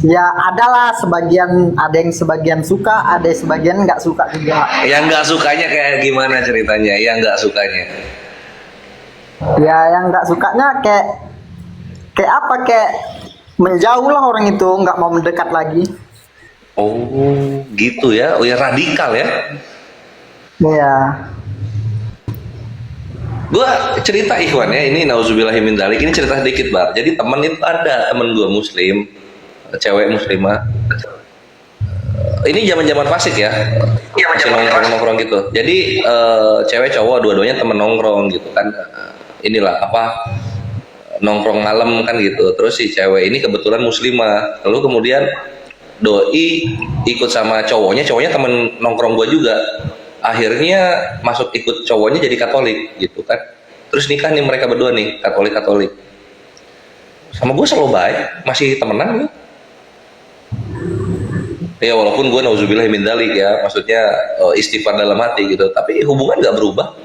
[SPEAKER 2] Ya, adalah sebagian, ada yang sebagian suka, ada yang sebagian nggak suka juga.
[SPEAKER 1] Yang nggak sukanya kayak gimana ceritanya? Yang nggak sukanya?
[SPEAKER 2] Ya, yang nggak sukanya kayak apa, kayak menjauh lah orang itu, nggak mau mendekat lagi.
[SPEAKER 1] Oh gitu ya, oh ya radikal ya.
[SPEAKER 2] Iya.
[SPEAKER 1] Gua cerita Ikhwan ya, ini nauzubillahi min dzalik, ini cerita sedikit Bar. Jadi temen itu ada temen gua muslim, cewek muslimah. Ini zaman-zaman fasik ya, masih nongkrong-nongkrong gitu. Jadi cewek cowok dua-duanya temen nongkrong gitu kan. Inilah apa, nongkrong malam kan gitu. Terus si cewek ini kebetulan muslimah. Lalu kemudian doi ikut sama cowoknya temen nongkrong gua juga. Akhirnya masuk ikut cowoknya jadi Katolik gitu kan. Terus nikah nih mereka berdua nih, Katolik. Sama gue selalu baik, masih temenan gue. Ya walaupun gue nauzubillahi min dzalik ya, maksudnya istighfar dalam hati gitu, tapi hubungan gak berubah.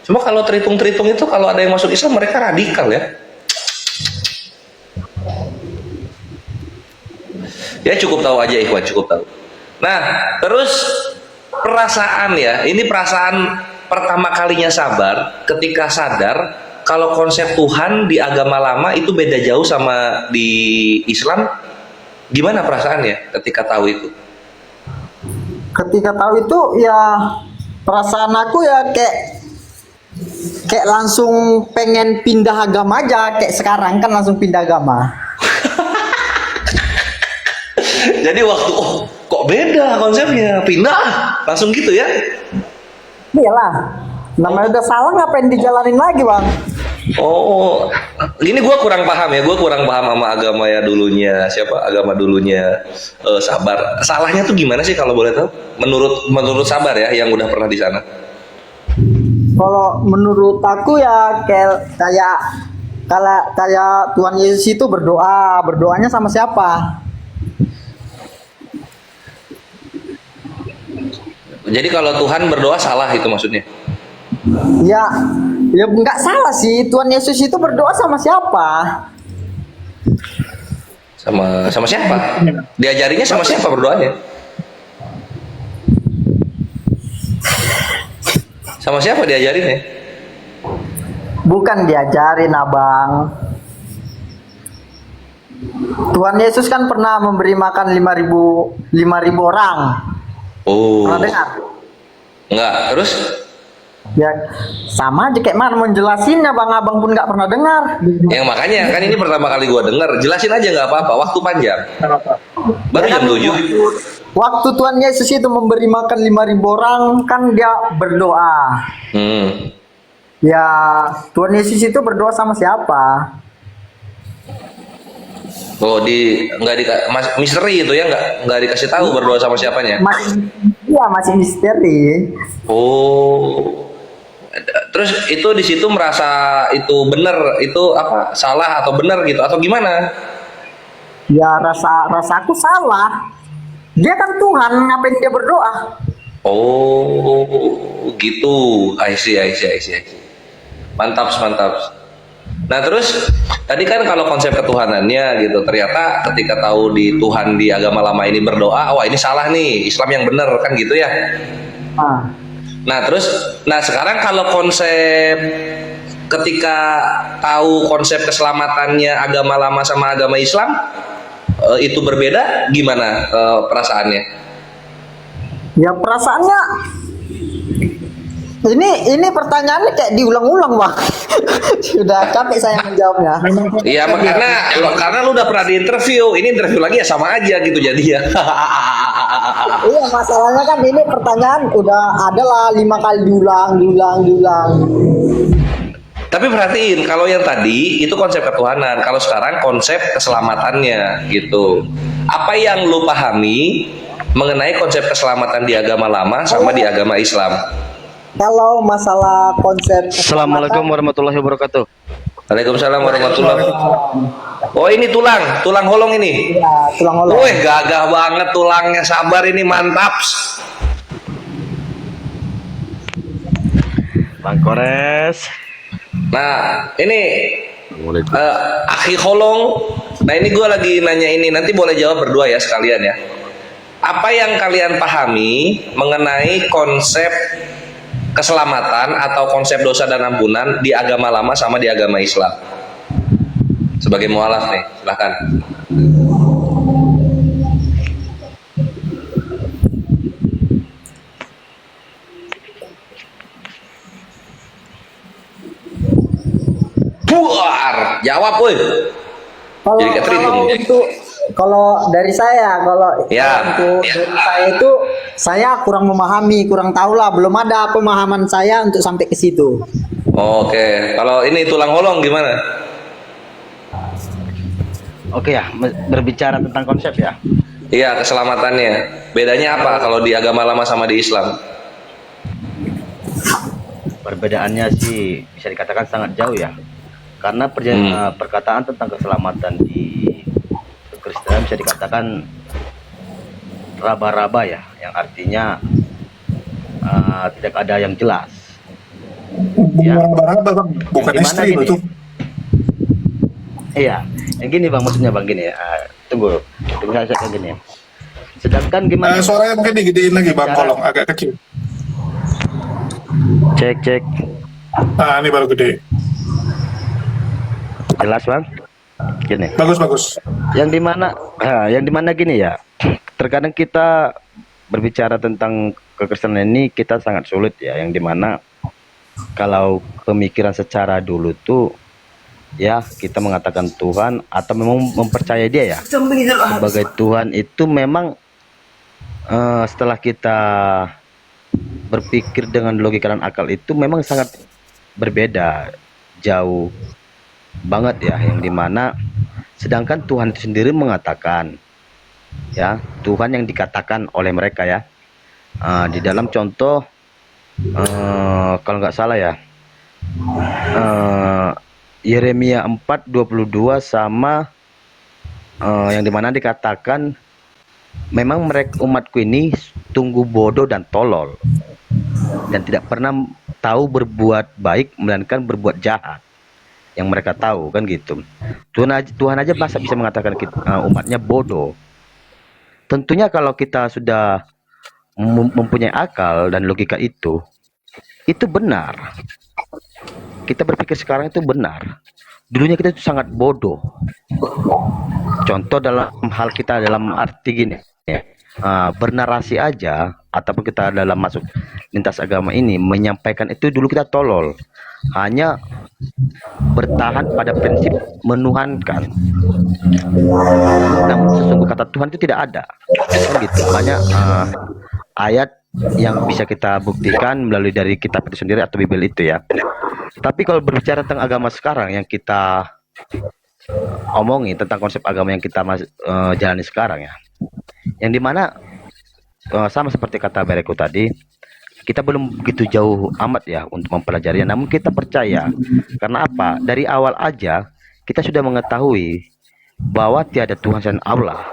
[SPEAKER 1] Cuma kalau terhitung-terhitung itu kalau ada yang masuk Islam mereka radikal ya. Ya cukup tahu aja Ikhwan, cukup tahu. Nah, terus perasaan ya, ini perasaan pertama kalinya Sabar ketika sadar kalau konsep Tuhan di agama lama itu beda jauh sama di Islam. Gimana perasaannya ketika tahu itu?
[SPEAKER 2] Ketika tahu itu ya perasaan aku ya kayak langsung pengen pindah agama aja, kayak sekarang kan langsung pindah agama.
[SPEAKER 1] Jadi waktu kok beda konsepnya, pindah langsung gitu ya?
[SPEAKER 2] Iyalah, namanya udah salah ngapain dijalanin lagi, Bang?
[SPEAKER 1] Oh, ini gue kurang paham ya, gue kurang paham sama agama ya dulunya siapa, agama dulunya Sabar. Salahnya tuh gimana sih kalau boleh tahu? Menurut Sabar ya, yang udah pernah di sana.
[SPEAKER 2] Kalau menurut aku ya kayak Tuhan Yesus itu berdoanya sama siapa?
[SPEAKER 1] Jadi kalau Tuhan berdoa salah itu maksudnya?
[SPEAKER 2] Ya nggak salah sih, Tuhan Yesus itu berdoa sama siapa?
[SPEAKER 1] Sama siapa? Diajarinya sama siapa berdoanya? Sama siapa diajarinnya?
[SPEAKER 2] Bukan diajarin, Abang. Tuhan Yesus kan pernah memberi makan 5.000 orang.
[SPEAKER 1] Oh.
[SPEAKER 2] Pernah dengar?
[SPEAKER 1] Enggak, terus?
[SPEAKER 2] Ya sama aja kayak mana mau jelasinnya, Bang, Abang pun nggak pernah dengar.
[SPEAKER 1] Yang makanya kan ini pertama kali gua denger. Jelasin aja nggak apa-apa, waktu panjang. Baru jam 7.
[SPEAKER 2] Waktu Tuhan Yesus itu memberi makan 5.000 orang kan dia berdoa. Ya Tuhan Yesus itu berdoa sama siapa?
[SPEAKER 1] Oh, misteri itu ya, nggak dikasih tahu berdoa sama siapanya.
[SPEAKER 2] Masih misteri.
[SPEAKER 1] Oh. Terus itu di situ merasa itu benar, itu apa, salah atau benar gitu atau gimana?
[SPEAKER 2] Ya rasaku salah. Dia kan Tuhan, ngapain dia berdoa?
[SPEAKER 1] Oh, gitu. I see. Mantap. Nah, terus tadi kan kalau konsep ketuhanannya gitu, ternyata ketika tahu di Tuhan di agama lama ini berdoa, wah ini salah nih, Islam yang benar kan gitu ya. Nah, sekarang kalau konsep ketika tahu konsep keselamatannya agama lama sama agama Islam itu berbeda, gimana perasaannya?
[SPEAKER 2] Ya perasaannya Ini pertanyaannya kayak diulang-ulang, Bang. Sudah capek saya menjawabnya.
[SPEAKER 1] Iya, karena lu udah pernah diinterview, ini interview lagi ya sama aja gitu jadi ya.
[SPEAKER 2] Iya, masalahnya kan ini pertanyaan udah ada lah 5 kali diulang.
[SPEAKER 1] Tapi perhatiin, kalau yang tadi itu konsep ketuhanan, kalau sekarang konsep keselamatannya gitu. Apa yang lu pahami mengenai konsep keselamatan di agama lama sama di agama Islam?
[SPEAKER 2] Kalau masalah konsep
[SPEAKER 8] Assalamualaikum warahmatullahi wabarakatuh.
[SPEAKER 1] Waalaikumsalam warahmatullahi wabarakatuh. Oh, ini tulang holong ini.
[SPEAKER 2] ya, tulang holong.
[SPEAKER 1] Wih, gagah banget tulangnya, sabar ini mantap.
[SPEAKER 8] Bang Kores.
[SPEAKER 1] Nah, ini akhi holong. Nah, ini gue lagi nanya ini, nanti boleh jawab berdua ya sekalian ya. Apa yang kalian pahami mengenai konsep keselamatan atau konsep dosa dan ampunan di agama lama sama di agama Islam? Sebagai mualaf nih, silahkan. Buar, jawab woi.
[SPEAKER 2] Kalau
[SPEAKER 1] Jadi kayak terhitung.
[SPEAKER 2] kalau dari saya,
[SPEAKER 1] Ya.
[SPEAKER 2] untuk dari saya itu saya kurang memahami, kurang tahu lah, belum ada pemahaman saya untuk sampai ke situ.
[SPEAKER 1] Oke, kalau ini tulang holong gimana?
[SPEAKER 8] Oke ya, berbicara tentang konsep ya.
[SPEAKER 1] Iya, keselamatannya. Bedanya apa kalau di agama lama sama di Islam?
[SPEAKER 8] Perbedaannya sih bisa dikatakan sangat jauh ya. Karena perkataan tentang keselamatan di Kristen bisa dikatakan raba-raba ya, yang artinya tidak ada yang jelas. Ya.
[SPEAKER 3] Raba-raba, Bang. Bukan
[SPEAKER 8] Yang dimana
[SPEAKER 3] istri
[SPEAKER 8] gini?
[SPEAKER 3] itu.
[SPEAKER 8] Iya, yang gini Bang, maksudnya Bang gini. Tunggu saya kayak gini. Sedangkan gimana?
[SPEAKER 3] Suaranya mungkin digedein lagi, Bang, kolong agak kecil.
[SPEAKER 8] Cek.
[SPEAKER 3] Nah, ini baru gede.
[SPEAKER 8] Jelas Bang? Gini.
[SPEAKER 3] Bagus.
[SPEAKER 8] Yang dimana gini ya, terkadang kita berbicara tentang kekristenan ini kita sangat sulit ya, yang dimana kalau pemikiran secara dulu tuh ya kita mengatakan Tuhan atau memang mempercayai dia ya sebagai Tuhan itu memang setelah kita berpikir dengan logika dan akal itu memang sangat berbeda, jauh banget ya, yang dimana sedangkan Tuhan itu sendiri mengatakan ya, Tuhan yang dikatakan oleh mereka ya, di dalam contoh kalau nggak salah ya, Yeremia 4:22 sama yang dimana dikatakan memang mereka umatku ini tunggu bodoh dan tolol dan tidak pernah tahu berbuat baik melainkan berbuat jahat. Yang mereka tahu kan gitu. Tuhan aja bisa mengatakan umatnya bodoh. Tentunya kalau kita sudah mempunyai akal dan logika itu benar. Kita berpikir sekarang itu benar. Dulunya kita itu sangat bodoh. Contoh dalam hal kita dalam arti gini ya, bernarasi aja ataupun kita dalam masuk lintas agama ini menyampaikan itu dulu kita tolol. Hanya bertahan pada prinsip menuhankan. Namun sesungguh kata Tuhan itu tidak ada. Kan gitu. Hanya ayat yang bisa kita buktikan melalui dari kitab itu sendiri atau Bible itu ya. Tapi kalau berbicara tentang agama sekarang yang kita omongin tentang konsep agama yang kita jalani sekarang ya, yang dimana sama seperti kata Bereku tadi, kita belum begitu jauh amat ya untuk mempelajarinya, namun kita percaya. Karena apa? Dari awal aja kita sudah mengetahui bahwa tiada Tuhan selain Allah,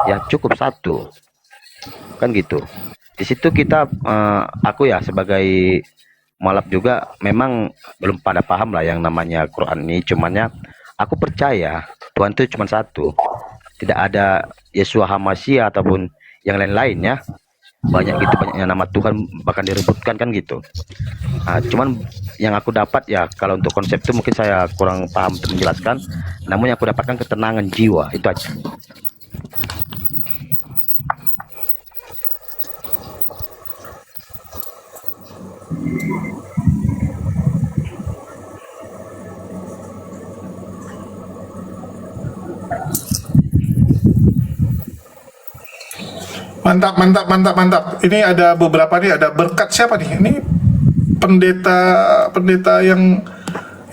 [SPEAKER 8] ya cukup satu, kan gitu. Di situ kita, aku ya sebagai mualaf juga memang belum pada paham lah yang namanya Quran ini. Cuman ya aku percaya Tuhan itu cuma satu, tidak ada Yeshua HaMashiach ataupun yang lain-lain ya. Banyak gitu, banyaknya nama Tuhan bahkan direbutkan kan gitu. Cuman yang aku dapat ya, kalau untuk konsep itu mungkin saya kurang paham untuk menjelaskan, namun yang aku dapatkan ketenangan jiwa itu aja.
[SPEAKER 3] Mantap, mantap, mantap, mantap. Ini ada beberapa nih, ada berkat siapa nih? Ini pendeta yang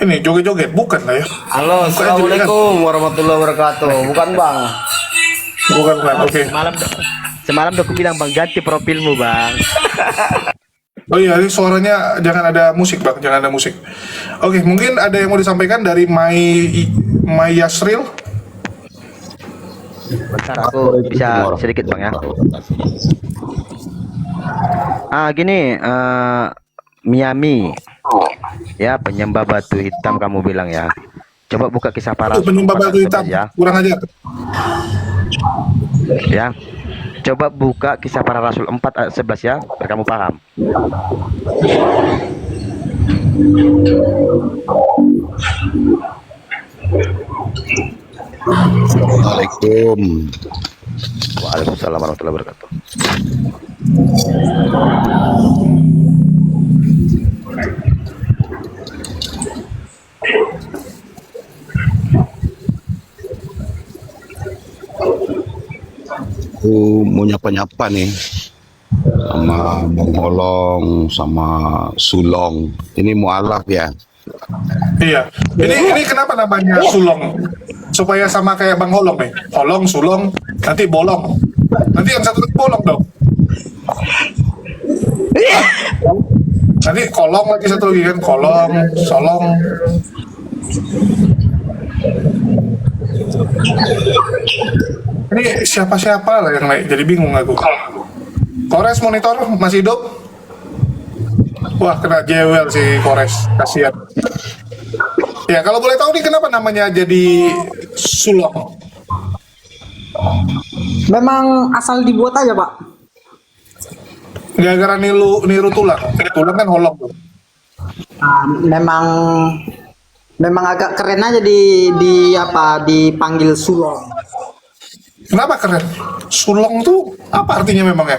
[SPEAKER 3] ini joget-joget, bukan lah ya?
[SPEAKER 9] Halo, assalamualaikum warahmatullahi wabarakatuh. Bukan bang.
[SPEAKER 3] Bukan, bukan. Oke.
[SPEAKER 8] Semalam udah aku bilang bang ganti profilmu bang.
[SPEAKER 3] Oh iya, ini suaranya jangan ada musik bang, jangan ada musik. Oke, mungkin ada yang mau disampaikan dari Mai Yasril.
[SPEAKER 8] Bentar aku bisa sedikit bang ya. Gini, Miami, ya penyembah batu hitam kamu bilang ya. Coba buka kisah para rasul
[SPEAKER 3] Penyembah batu
[SPEAKER 8] 4
[SPEAKER 3] hitam,
[SPEAKER 8] ya.
[SPEAKER 3] kurang ajar.
[SPEAKER 8] Ya, coba buka kisah para rasul 4 ayat 11 ya, biar kamu paham.
[SPEAKER 10] Assalamualaikum.
[SPEAKER 8] Waalaikumsalam warahmatullahi wabarakatuh.
[SPEAKER 10] Aku mau nyapa-nyapa nih sama Bang Holong, sama Sulong. Ini mualaf ya.
[SPEAKER 3] Iya. Ini kenapa namanya Sulong? Supaya sama kayak Bang Holong nih. Holong, Sulong, nanti bolong. Nanti yang satu lagi bolong dong. Nanti kolong lagi satu lagi kan, kolong, solong. Ini siapa-siapa lah yang naik, jadi bingung aku. Kores monitor masih hidup? Wah, kena jewel si Kores, kasihan. Ya, kalau boleh tahu nih kenapa namanya jadi Sulong?
[SPEAKER 2] Memang asal dibuat aja, Pak.
[SPEAKER 3] Gara-gara niru tulang. Tulang kan holong tuh.
[SPEAKER 2] Memang agak keren aja dipanggil Sulong.
[SPEAKER 3] Kenapa keren? Sulong tuh apa artinya memang ya?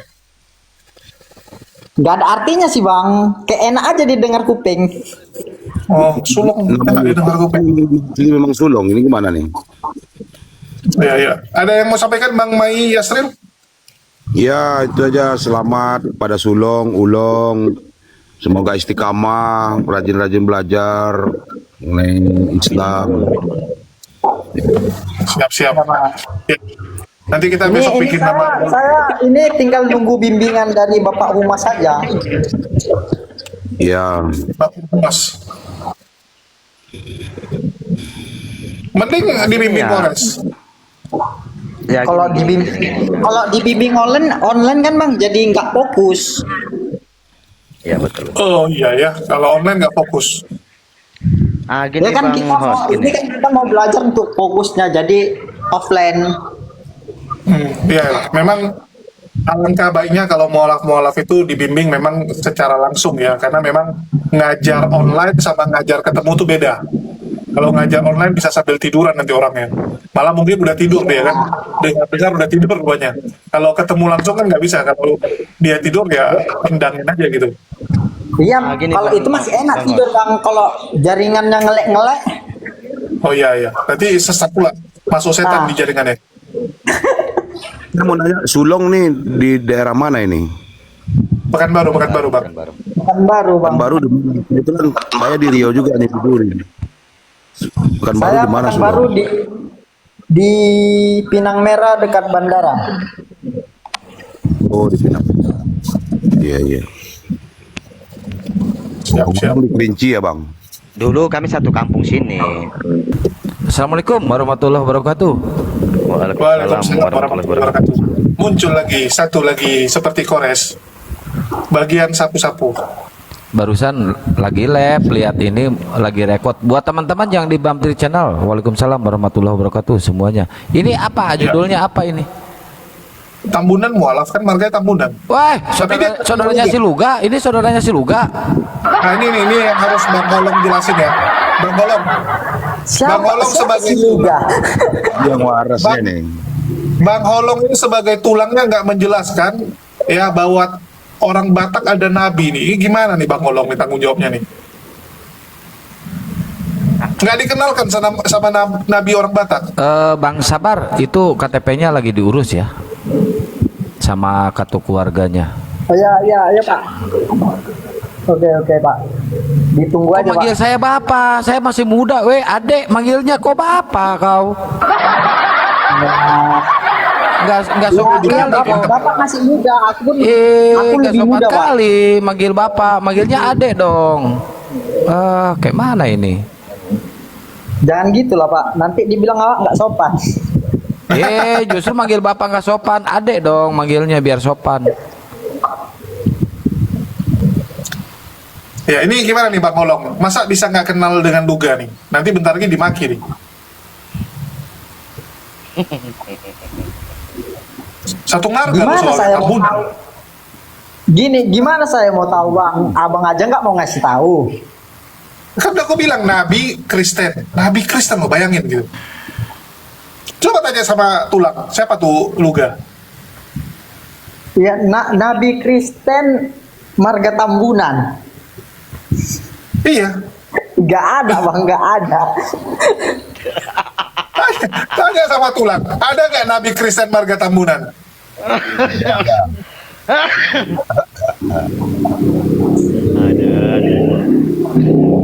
[SPEAKER 2] Gak ada artinya sih bang, kayak enak aja didengar kuping.
[SPEAKER 3] Oh, Sulong enak didengar kuping.
[SPEAKER 10] Ini memang Sulong, ini gimana nih?
[SPEAKER 3] Ya, ya. Ada yang mau sampaikan Bang Mai Yasril?
[SPEAKER 10] Ya, itu aja. Selamat pada Sulong, Ulong. Semoga istiqamah, rajin-rajin belajar mengenai Islam.
[SPEAKER 3] Siap-siap. Ya. Nanti kita besok bikin nama.
[SPEAKER 2] Saya ini tinggal nunggu bimbingan dari Bapak Humas saja.
[SPEAKER 10] Ya,
[SPEAKER 3] Bapak Humas. Mending dibimbing Kores.
[SPEAKER 8] Ya,
[SPEAKER 2] Kalau
[SPEAKER 8] gini.
[SPEAKER 2] dibimbing online kan bang, jadi nggak fokus.
[SPEAKER 8] Ya betul.
[SPEAKER 3] Oh iya ya, kalau online nggak fokus.
[SPEAKER 8] Gini
[SPEAKER 2] Ya kan
[SPEAKER 8] bang
[SPEAKER 2] kita
[SPEAKER 8] host,
[SPEAKER 2] ini
[SPEAKER 8] gini.
[SPEAKER 2] kan kita mau belajar untuk fokusnya, jadi offline.
[SPEAKER 3] Iya, memang alangkah baiknya kalau mualaf itu dibimbing memang secara langsung ya, karena memang ngajar online sama ngajar ketemu tuh beda. Kalau ngajar online bisa sambil tiduran nanti orangnya, malah mungkin udah tidur dia kan, dengar udah tidur rupanya. Kalau ketemu langsung kan nggak bisa, kalau dia tidur ya pendangin aja gitu.
[SPEAKER 2] Iya,
[SPEAKER 8] gini,
[SPEAKER 2] kalau
[SPEAKER 8] Bang.
[SPEAKER 2] itu masih enak
[SPEAKER 8] Bang,
[SPEAKER 2] tidur bang. Kalau jaringannya ngelek-ngelek,
[SPEAKER 3] Oh iya, berarti sesat pula, masuk setan di jaringannya.
[SPEAKER 10] saya mau nanya, Sulong nih di daerah mana ini?
[SPEAKER 3] Pekanbaru bang.
[SPEAKER 2] bukan baru bang.
[SPEAKER 10] Baru itu kan saya di Riau juga nih Biduri. Baru
[SPEAKER 2] Saya
[SPEAKER 10] di mana
[SPEAKER 2] baru
[SPEAKER 10] Sulong?
[SPEAKER 2] di Pinang Merah dekat bandara.
[SPEAKER 10] Oh, di Pinang. Iya, iya.
[SPEAKER 3] Siap.
[SPEAKER 10] Di Kerinci ya, Bang?
[SPEAKER 8] Dulu kami satu kampung sini.
[SPEAKER 5] Assalamualaikum warahmatullahi wabarakatuh.
[SPEAKER 3] Waalaikumsalam warahmatullahi wabarakatuh. Muncul lagi satu lagi seperti Kores, bagian sapu-sapu.
[SPEAKER 5] Barusan lagi lihat ini lagi rekod buat teman-teman yang di Bamtri Channel. Waalaikumsalam warahmatullahi wabarakatuh semuanya. Ini apa judulnya apa ini?
[SPEAKER 3] Tambunan mualaf kan marganya Tambunan.
[SPEAKER 5] Wah,
[SPEAKER 3] Tapi dia-
[SPEAKER 5] saudaranya si Luga. Ini saudaranya si Luga.
[SPEAKER 3] Nah ini yang harus Bang Holong jelasin ya. Bang Holong, Bang Holong sebagai
[SPEAKER 2] Luga?
[SPEAKER 10] Yang warasnya
[SPEAKER 3] Bang-
[SPEAKER 10] nih.
[SPEAKER 3] Bang Holong ini sebagai tulangnya nggak menjelaskan ya bahwa orang Batak ada nabi nih. Gimana nih Bang Olong nih tanggung jawabnya nih? Nggak dikenalkan sama nabi orang Batak.
[SPEAKER 5] Bang Sabar, itu KTP-nya lagi diurus ya, sama kartu keluarganya.
[SPEAKER 2] Oh iya Pak. Oke Pak. Ditunggu
[SPEAKER 5] Kok
[SPEAKER 2] aja
[SPEAKER 5] manggil
[SPEAKER 2] Pak.
[SPEAKER 5] saya bapak? Saya masih muda, adek manggilnya kok bapak kau? Nggak sopan kali kok.
[SPEAKER 2] Bapak masih muda, aku pun aku
[SPEAKER 5] Nggak
[SPEAKER 2] lebih
[SPEAKER 5] sopan
[SPEAKER 2] muda Pak.
[SPEAKER 5] kali manggil bapak, manggilnya adek dong. Kayak mana ini?
[SPEAKER 2] Jangan gitu lah Pak, nanti dibilang awak nggak sopan.
[SPEAKER 5] Justru manggil bapak nggak sopan, adek dong manggilnya biar sopan.
[SPEAKER 3] Ya ini gimana nih Bang Olong? Masa bisa nggak kenal dengan Luga nih? Nanti bentar lagi dimaki nih. Satu marga loh
[SPEAKER 2] Gimana
[SPEAKER 3] soalnya
[SPEAKER 2] saya mau
[SPEAKER 3] Tambunan.
[SPEAKER 2] tahu? Gimana saya mau tahu Bang? Abang aja nggak mau ngasih tahu.
[SPEAKER 3] Kan udah aku bilang Nabi Kristen lo bayangin gitu. Coba tanya sama Tulang, siapa tuh Luga?
[SPEAKER 2] Ya, Nabi Kristen marga Tambunan.
[SPEAKER 3] Iya.
[SPEAKER 2] Nggak ada Bang, nggak ada.
[SPEAKER 3] Tanya sama Tulang, ada nggak Nabi Kristen marga Tambunan?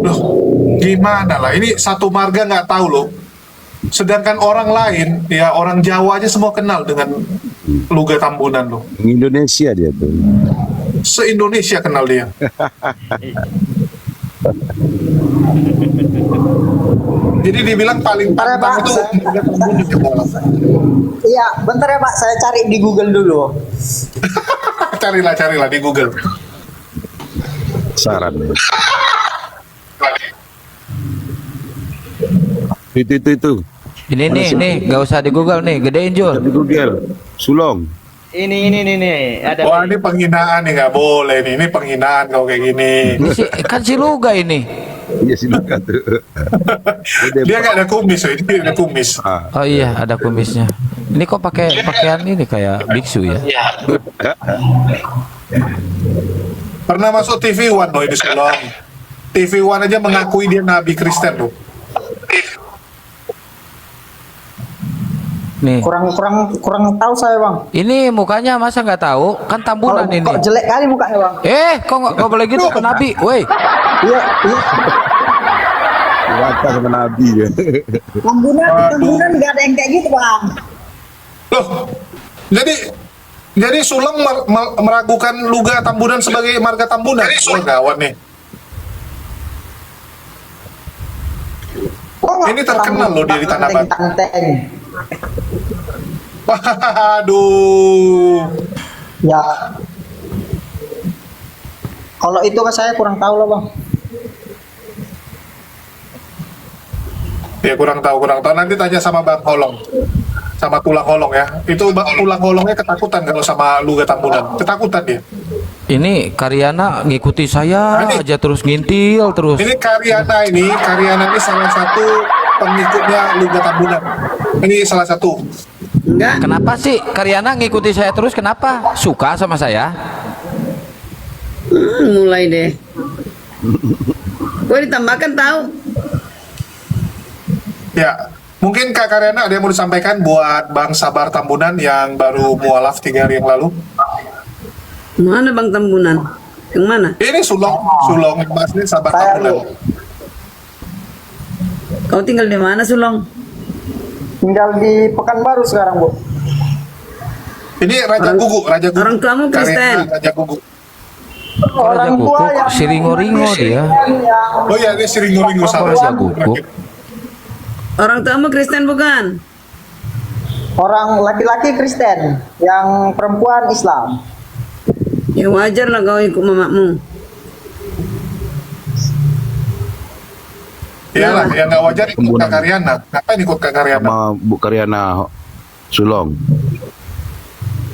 [SPEAKER 3] Loh, gimana lah? Ini satu marga nggak tahu loh. Sedangkan orang lain, ya orang Jawa aja semua kenal dengan Luga Tambunan loh.
[SPEAKER 10] Indonesia dia tuh.
[SPEAKER 3] Se-Indonesia kenal dia. Jadi dibilang paling
[SPEAKER 2] Bentar ya,
[SPEAKER 3] pantang
[SPEAKER 2] Pak.
[SPEAKER 3] itu Luga Tambunan.
[SPEAKER 2] Iya, bentar ya Pak, saya cari di Google dulu.
[SPEAKER 3] Carilah di Google.
[SPEAKER 10] Saran. Itu.
[SPEAKER 5] Ini nih, nggak usah di Google nih, gedein Jul.
[SPEAKER 10] Di Google. Sulong.
[SPEAKER 9] Ini ada.
[SPEAKER 3] Wah ini penghinaan nih, nggak boleh nih. Ini penghinaan kalau kayak gini.
[SPEAKER 5] Kan si Luga ini.
[SPEAKER 10] Iya sih Luga tuh.
[SPEAKER 3] Dia nggak ada kumis, ini dia ada kumis.
[SPEAKER 5] Oh iya, ada kumisnya. Ini kok pakai pakaian ini kayak biksu ya?
[SPEAKER 3] Pernah masuk TV One loh ini Sulong. TV One aja mengakui dia Nabi Kristen loh.
[SPEAKER 5] Nih.
[SPEAKER 2] Kurang tahu saya Bang.
[SPEAKER 5] Ini mukanya masa nggak tahu? Kan Tambunan ini.
[SPEAKER 2] Kok jelek kali mukanya Bang?
[SPEAKER 5] Kok nggak boleh gitu ke Nabi, woi.
[SPEAKER 2] Iya.
[SPEAKER 10] Waka sama Nabi ya.
[SPEAKER 2] Tambunan nggak ada yang kayak gitu Bang.
[SPEAKER 3] Loh, jadi Sulong meragukan Luga Tambunan sebagai marga Tambunan. Oh gawat nih. Ini terkenal loh dia di Tanah Batu. Waduh.
[SPEAKER 2] Ya. Kalau itu kan saya kurang tahu loh Bang.
[SPEAKER 3] Ya kurang tahu. Nanti tanya sama Bang Holong. Sama Tulang Holong ya. Itu Tulang Holongnya ketakutan kalau sama Luga Tambunan. Ketakutan dia.
[SPEAKER 5] Ini Karyana ngikuti saya aja terus ngintil terus.
[SPEAKER 3] Ini Karyana ini salah satu pengikutnya Luga Tambunan. Ini salah satu.
[SPEAKER 4] Enggak.
[SPEAKER 5] Kenapa sih Karyana ngikuti saya terus? Kenapa? Suka sama saya?
[SPEAKER 4] Mulai deh. Gue ditambahkan tahu.
[SPEAKER 3] Ya, mungkin Kak Karyana ada yang mau disampaikan buat Bang Sabar Tambunan yang baru mualaf 3 hari yang lalu.
[SPEAKER 4] Mana Bang Tambunan? Yang mana?
[SPEAKER 3] Ini Sulong Mas ini Sabar
[SPEAKER 2] Saya
[SPEAKER 3] Tambunan.
[SPEAKER 4] Kau tinggal di mana Sulong?
[SPEAKER 2] Tinggal di Pekanbaru sekarang Bu.
[SPEAKER 3] Ini Raja Gugu.
[SPEAKER 4] Orang tuamu Kristen.
[SPEAKER 3] Karyana, Raja Gugu.
[SPEAKER 2] Orang tua yang
[SPEAKER 5] si Ringo-Ringo dia.
[SPEAKER 3] Oh iya, ini si Ringo salah.
[SPEAKER 5] Raja Gugu.
[SPEAKER 4] Orang tuamu Kristen bukan?
[SPEAKER 2] Orang laki-laki Kristen, yang perempuan Islam.
[SPEAKER 4] Ya wajar lah kau ikut mamamu.
[SPEAKER 3] Iyalah, yang nggak wajar ikut Kak Karyana. Ngapain ikut Kak Karyana?
[SPEAKER 10] Sama Bu Karyana Sulong.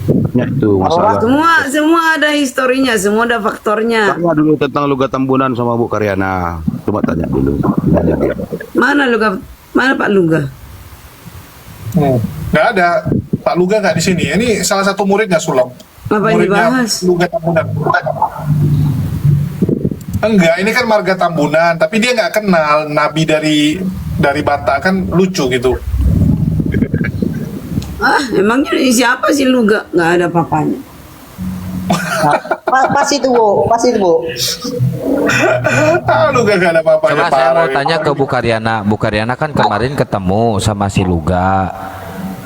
[SPEAKER 10] Banyak tuh masalah.
[SPEAKER 4] Semua ada historinya, semua ada faktornya.
[SPEAKER 10] Tanya dulu tentang Luga Tambunan sama Bu Karyana. Coba tanya dulu. Tanya dia.
[SPEAKER 4] Mana Pak Luga?
[SPEAKER 3] Nggak ada. Pak Luga nggak di sini. Ini salah satu muridnya Sulong.
[SPEAKER 4] Apa yang
[SPEAKER 3] muridnya
[SPEAKER 4] dibahas?
[SPEAKER 3] Luga Tambunan. Enggak, ini kan marga Tambunan, tapi dia nggak kenal nabi dari Batak, kan lucu gitu.
[SPEAKER 4] Emangnya siapa sih Luga? Nggak ada papanya.
[SPEAKER 2] Pas itu bu, pas itu bu.
[SPEAKER 3] Luga gak ada apa-apanya.
[SPEAKER 5] Coba saya mau
[SPEAKER 3] parah.
[SPEAKER 5] tanya ke Bu Karyana. Bu Karyana kan kemarin ketemu sama si Luga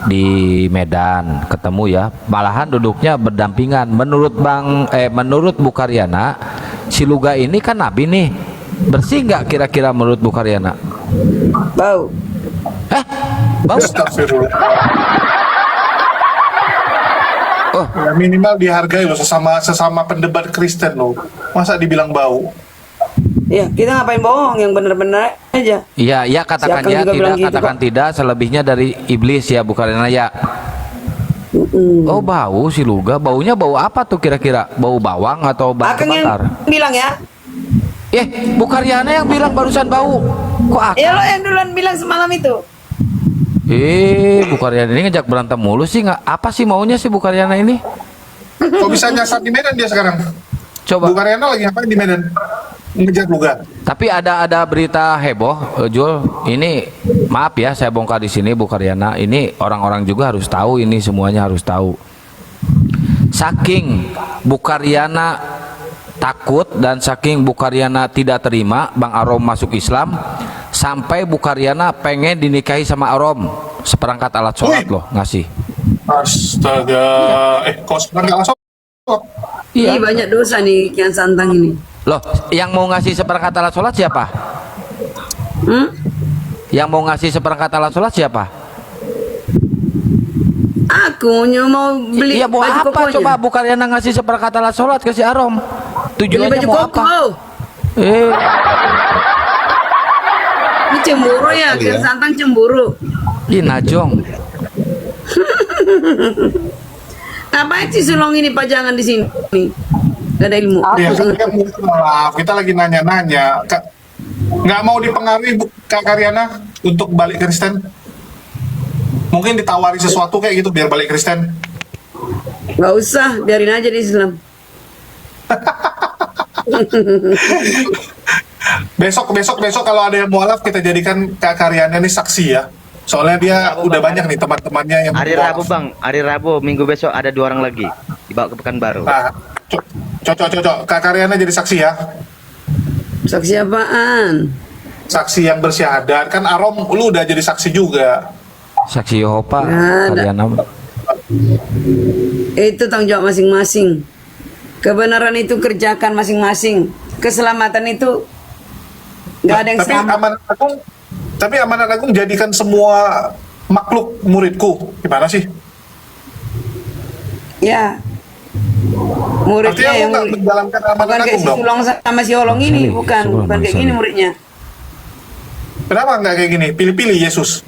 [SPEAKER 5] di Medan, ketemu ya. Malahan duduknya berdampingan. Menurut Bu Karyana, si Luga ini kan nabi nih. Bersih nggak kira-kira menurut Bu Karyana?
[SPEAKER 4] Bau.
[SPEAKER 5] Bau?
[SPEAKER 3] Astagfirullah.
[SPEAKER 5] Oh,
[SPEAKER 3] Ya, minimal dihargai loh, sesama pendebat Kristen loh. Masa dibilang bau?
[SPEAKER 4] Ya, kita ngapain bohong, yang benar-benar aja.
[SPEAKER 5] iya, iya katakan
[SPEAKER 4] Si Akang
[SPEAKER 5] ya,
[SPEAKER 4] juga
[SPEAKER 5] tidak
[SPEAKER 4] bilang gitu
[SPEAKER 5] katakan
[SPEAKER 4] kok.
[SPEAKER 5] tidak, selebihnya dari iblis ya Bu Karyana ya. Oh bau si Luga, baunya bau apa tuh kira-kira? Bau bawang atau bau
[SPEAKER 4] Akang yang
[SPEAKER 5] bakar?
[SPEAKER 4] bilang ya.
[SPEAKER 5] Bu Karyana yang bilang barusan bau. Kok Akang?
[SPEAKER 4] Ya lo yang duluan bilang semalam itu.
[SPEAKER 5] Bu Karyana ini ngejak berantem mulu sih, nggak apa sih maunya sih Bu Karyana ini?
[SPEAKER 3] Kok bisa nyasar di Medan dia sekarang?
[SPEAKER 5] Coba.
[SPEAKER 3] Bu Karyana lagi ngapain di Medan? Ngejar Luga.
[SPEAKER 5] Tapi ada berita heboh, Jul. Ini maaf ya saya bongkar di sini Bu Karyana. Ini orang-orang juga harus tahu, ini semuanya harus tahu. Saking Bu Karyana takut dan saking Bu Karyana tidak terima Bang Arom masuk Islam, sampai Bu Karyana pengen dinikahi sama Arom seperangkat alat sholat loh ngasih.
[SPEAKER 3] Astaga. Kok sekarang nggak masuk?
[SPEAKER 4] Iya, banyak dosa nih Kian Santang ini.
[SPEAKER 5] Loh, yang mau ngasih seperangkat alat sholat siapa? Yang mau ngasih seperangkat alat sholat siapa?
[SPEAKER 4] Aku mau beli
[SPEAKER 5] Iya, mau
[SPEAKER 4] baju
[SPEAKER 5] apa
[SPEAKER 4] kokonya.
[SPEAKER 5] coba Bu Karyana ngasih seperangkat alat sholat ke si Arom?
[SPEAKER 4] Beli
[SPEAKER 5] Tujuannya
[SPEAKER 4] baju
[SPEAKER 5] mau
[SPEAKER 4] koko.
[SPEAKER 5] apa?
[SPEAKER 4] Ini cemburu ya, Kian Santang cemburu.
[SPEAKER 5] Ih, Najong.
[SPEAKER 4] Ngapain sih Sulong ini pajangan di sini? Gak ada ilmu.
[SPEAKER 3] Ya, maaf, kita lagi nanya-nanya. Nggak mau dipengaruhi Kak Karyana untuk balik Kristen? Mungkin ditawari sesuatu kayak gitu biar balik Kristen.
[SPEAKER 4] Gak usah, biarin aja di Islam.
[SPEAKER 3] Besok kalau ada yang mualaf kita jadikan Kak Karyana ini saksi ya. Soalnya dia udah banyak nih teman-temannya yang
[SPEAKER 8] Hari
[SPEAKER 3] mualaf.
[SPEAKER 8] Rabu bang, hari Rabu minggu besok ada 2 orang lagi dibawa ke Pekanbaru.
[SPEAKER 3] Nah, cocok. Kak Karyana jadi saksi ya.
[SPEAKER 4] Saksi apaan?
[SPEAKER 3] Saksi yang bersyahadat. Kan Arom lu udah jadi saksi juga.
[SPEAKER 5] Saksi Yehova
[SPEAKER 4] Nggak ada.
[SPEAKER 5] Karyana.
[SPEAKER 4] Itu tanggung jawab masing-masing. Kebenaran itu kerjakan masing-masing. Keselamatan itu nggak ada yang
[SPEAKER 3] Tapi
[SPEAKER 4] sama.
[SPEAKER 3] Amanat Agung jadikan semua makhluk muridku. Gimana sih?
[SPEAKER 4] Ya, muridnya
[SPEAKER 3] Artinya aku
[SPEAKER 4] yang
[SPEAKER 3] nggak menjalankan amanat
[SPEAKER 4] bukan kayak
[SPEAKER 3] Agung
[SPEAKER 4] si
[SPEAKER 3] dong.
[SPEAKER 4] Sulong sama si Olong ini,
[SPEAKER 5] Salih,
[SPEAKER 4] bukan
[SPEAKER 5] Sulong
[SPEAKER 4] kayak
[SPEAKER 5] Salih.
[SPEAKER 4] gini muridnya.
[SPEAKER 3] Kenapa nggak kayak gini? Pilih-pilih Yesus.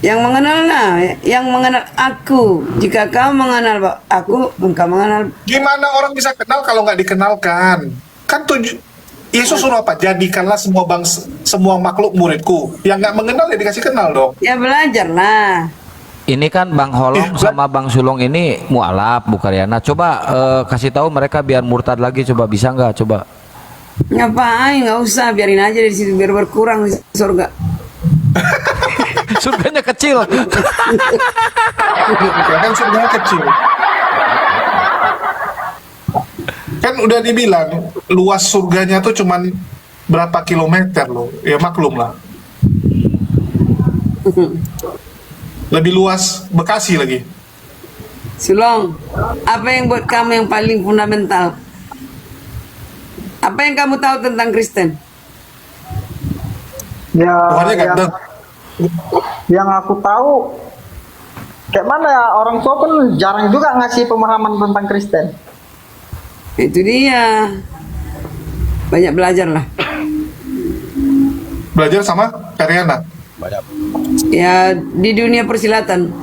[SPEAKER 4] Yang mengenalnya, yang mengenal aku. Jika kau mengenal aku, engkau mengenal.
[SPEAKER 3] Gimana orang bisa kenal kalau nggak dikenalkan? Kan Yesus suruh apa? Jadikanlah semua makhluk muridku. Yang nggak mengenal ya dikasih kenal dong.
[SPEAKER 4] Ya belajar lah.
[SPEAKER 5] Ini kan Bang Holong sama Bang Sulong ini mualaf Bu Karyana. Coba kasih tahu mereka biar murtad lagi, coba bisa nggak? Coba.
[SPEAKER 4] Ngapain? Nggak usah, biarin aja di situ biar berkurang di surga.
[SPEAKER 5] Surganya kecil.
[SPEAKER 3] Ya kan surganya kecil. Kan udah dibilang luas surganya tuh cuman berapa kilometer loh. Ya maklum lah. Lebih luas Bekasi lagi.
[SPEAKER 4] Sulong, apa yang buat kamu yang paling fundamental? Apa yang kamu tahu tentang Kristen?
[SPEAKER 2] Ya,
[SPEAKER 3] Tuhannya ganteng.
[SPEAKER 2] yang aku tahu kayak mana ya, orang tua pun jarang juga ngasih pemahaman tentang Kristen.
[SPEAKER 4] Itu dia. Banyak belajar lah.
[SPEAKER 3] Belajar sama Karyana.
[SPEAKER 4] Ya di dunia persilatan.